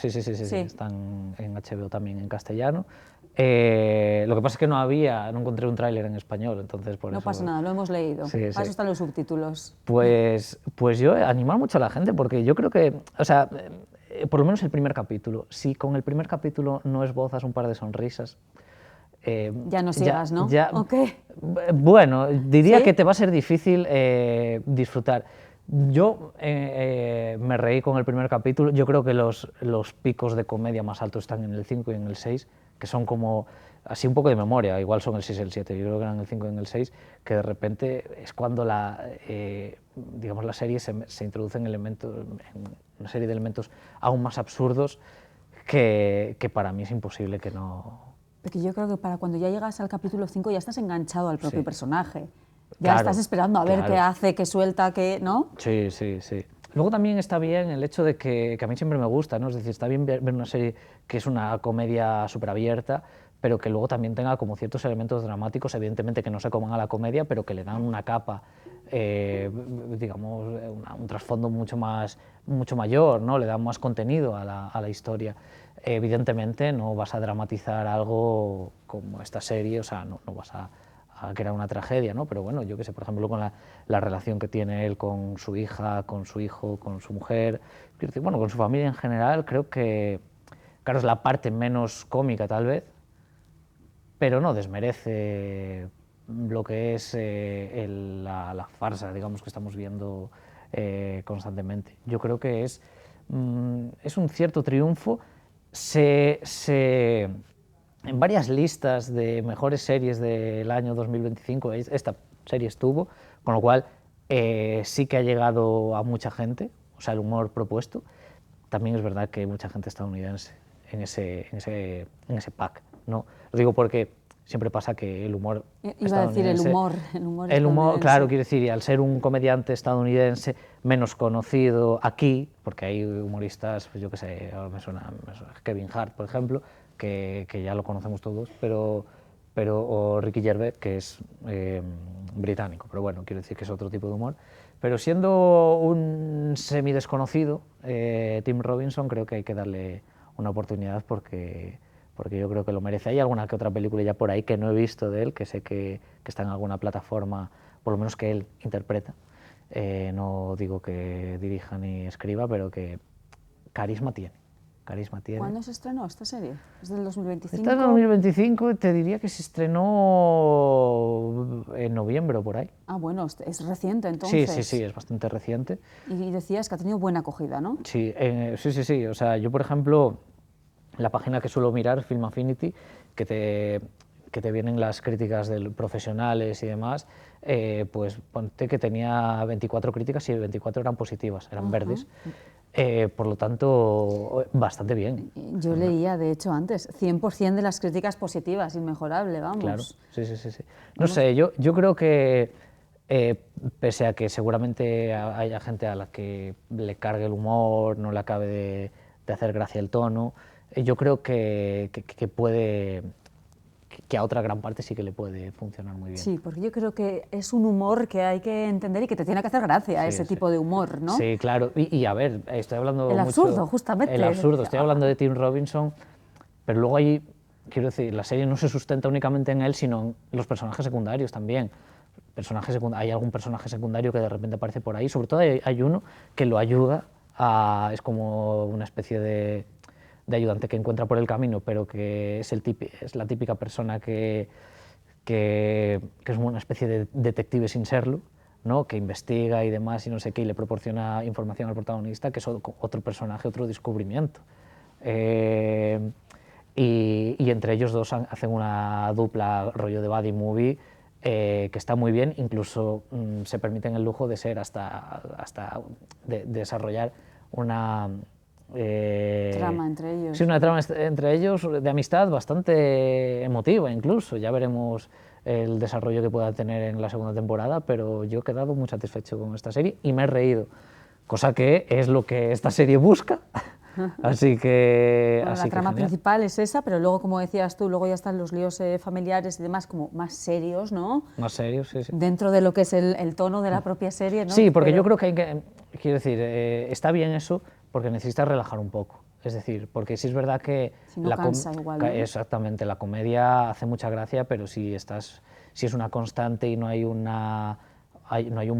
en HBO también en castellano. Lo que pasa es que no encontré un tráiler en español, entonces por
No
eso...
pasa nada, lo hemos leído.
Sí,
Para
sí.
eso están los subtítulos.
Pues yo animar mucho a la gente, porque yo creo que, o sea, por lo menos el primer capítulo, si con el primer capítulo no esbozas un par de sonrisas...
ya no sigas, ¿no? ¿O qué?
Bueno, diría
¿Sí?
que te va a ser difícil disfrutar. Yo me reí con el primer capítulo, yo creo que los picos de comedia más altos están en el 5 y en el 6, que son como, así un poco de memoria, igual son el 6 y el 7, yo creo que eran el 5 y en el 6, que de repente es cuando digamos, la serie se introduce en una serie de elementos aún más absurdos que para mí es imposible que no...
Porque yo creo que para cuando ya llegas al capítulo 5 ya estás enganchado al propio personaje.
Claro,
Ya estás esperando a ver
claro.
qué hace, qué suelta, qué... ¿no?
Sí. Luego también está bien el hecho de que a mí siempre me gusta, ¿no? Es decir, está bien ver una serie que es una comedia súper abierta, pero que luego también tenga como ciertos elementos dramáticos, evidentemente que no se coman a la comedia, pero que le dan una capa, digamos, un trasfondo mucho mayor, ¿no? Le dan más contenido a la historia. Evidentemente no vas a dramatizar algo como esta serie, o sea, no vas a crear una tragedia, ¿no? Pero bueno, yo qué sé, por ejemplo, con la relación que tiene él con su hija, con su hijo, con su mujer, bueno, con su familia en general, creo que, claro, es la parte menos cómica tal vez, pero no desmerece lo que es la farsa, digamos, que estamos viendo constantemente. Yo creo que es un cierto triunfo. En varias listas de mejores series del año 2025 esta serie estuvo, con lo cual sí que ha llegado a mucha gente, o sea, el humor propuesto. También es verdad que hay mucha gente estadounidense en ese pack, ¿no? Lo digo porque siempre pasa que el humor
Iba a decir el humor
claro, quiero decir, y al ser un comediante estadounidense menos conocido aquí, porque hay humoristas, pues yo qué sé, ahora me suena Kevin Hart, por ejemplo, que ya lo conocemos todos, o Ricky Gervais, que es británico, pero bueno, quiero decir que es otro tipo de humor. Pero siendo un semi-desconocido, Tim Robinson, creo que hay que darle una oportunidad porque yo creo que lo merece. Hay alguna que otra película ya por ahí que no he visto de él, que sé que está en alguna plataforma, por lo menos que él interpreta, no digo que dirija ni escriba, pero que carisma tiene.
¿Cuándo se estrenó esta serie? ¿Es del 2025?
Esta es del 2025, te diría que se estrenó en noviembre o por ahí.
Ah, bueno, es reciente entonces.
Sí, es bastante reciente.
Y decías que ha tenido buena acogida, ¿no?
Sí, sí. O sea, yo, por ejemplo, la página que suelo mirar, Film Affinity, que te vienen las críticas de profesionales y demás, pues ponte que tenía 24 críticas y 24 eran positivas, eran verdes. Por lo tanto, bastante bien.
Yo leía, de hecho, antes, 100% de las críticas positivas, inmejorable, vamos.
Claro, sí. No sé, yo creo que, pese a que seguramente haya gente a la que le cargue el humor, no le acabe de hacer gracia el tono, yo creo que puede... que a otra gran parte sí que le puede funcionar muy bien.
Sí, porque yo creo que es un humor que hay que entender y que te tiene que hacer gracia, ese tipo de humor, ¿no?
Sí, claro. Y a ver, estoy hablando
el
mucho...
absurdo, justamente.
El absurdo, estoy hablando de Tim Robinson, pero luego ahí, quiero decir, la serie no se sustenta únicamente en él, sino en los personajes secundarios también. Hay algún personaje secundario que de repente aparece por ahí, sobre todo hay uno que lo ayuda es como una especie de ayudante que encuentra por el camino, pero que es la típica persona que es una especie de detective sin serlo, ¿no? Que investiga y demás y no sé qué, y le proporciona información al protagonista, que es otro personaje, otro descubrimiento. Y entre ellos dos hacen una dupla rollo de buddy movie que está muy bien, incluso se permiten el lujo de ser de desarrollar una...
trama entre ellos.
Sí, una trama entre ellos de amistad bastante emotiva incluso. Ya veremos el desarrollo que pueda tener en la segunda temporada, pero yo he quedado muy satisfecho con esta serie y me he reído, cosa que es lo que esta serie busca. Así que...
Bueno, la trama principal es esa, pero luego, como decías tú, luego ya están los líos familiares y demás como más serios, ¿no?
Más serios, sí.
Dentro de lo que es el tono de la propia serie, ¿no?
Sí, porque yo creo que hay que... Quiero decir, está bien eso, porque necesitas relajar un poco. Es decir, porque sí es verdad que...
Si no cansa igual, ¿no?
Exactamente, la comedia hace mucha gracia, pero si es una constante y no hay un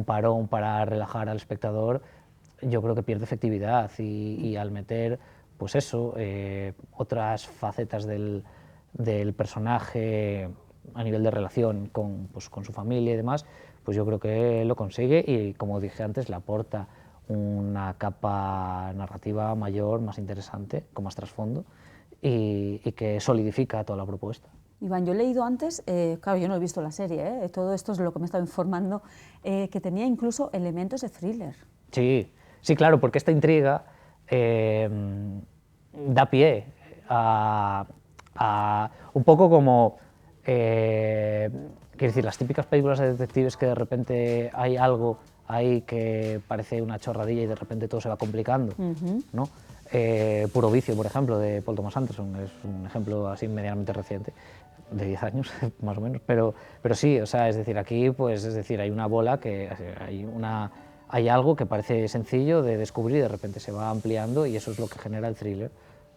parón para relajar al espectador, yo creo que pierde efectividad y al meter, pues eso, otras facetas del personaje a nivel de relación con su familia y demás, pues yo creo que lo consigue y, como dije antes, le aporta una capa narrativa mayor, más interesante, con más trasfondo y que solidifica toda la propuesta.
Iván, yo he leído antes, claro, yo no he visto la serie, todo esto es lo que me he estado informando, que tenía incluso elementos de thriller.
Sí, claro, porque esta intriga da pie a un poco como, quiero decir, las típicas películas de detectives que de repente hay algo ahí que parece una chorradilla y de repente todo se va complicando, ¿no? Puro Vicio, por ejemplo, de Paul Thomas Anderson, es un ejemplo así medianamente reciente, de 10 años más o menos, pero sí, o sea, es decir, aquí pues, es decir, hay una bola que hay algo que parece sencillo de descubrir y de repente se va ampliando y eso es lo que genera el thriller,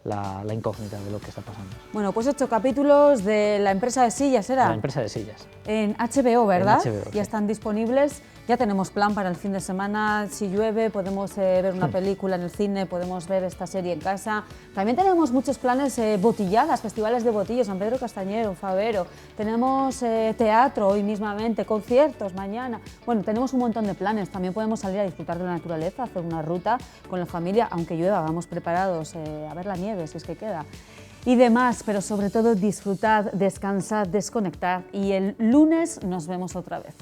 la incógnita de lo que está pasando.
Bueno, pues 8 capítulos de La empresa de sillas, ¿era?
La empresa de sillas.
En HBO, ¿verdad?
En HBO,
ya están disponibles, ya tenemos plan para el fin de semana, si llueve podemos ver una película en el cine, podemos ver esta serie en casa. También tenemos muchos planes, botilladas, festivales de botillos, San Pedro Castañero, Favero, tenemos teatro hoy mismamente, conciertos mañana, bueno, tenemos un montón de planes, también podemos salir a disfrutar de la naturaleza, hacer una ruta con la familia, aunque llueva, vamos preparados a ver la nieve si es que queda. Y demás, pero sobre todo disfrutad, descansad, desconectad y el lunes nos vemos otra vez.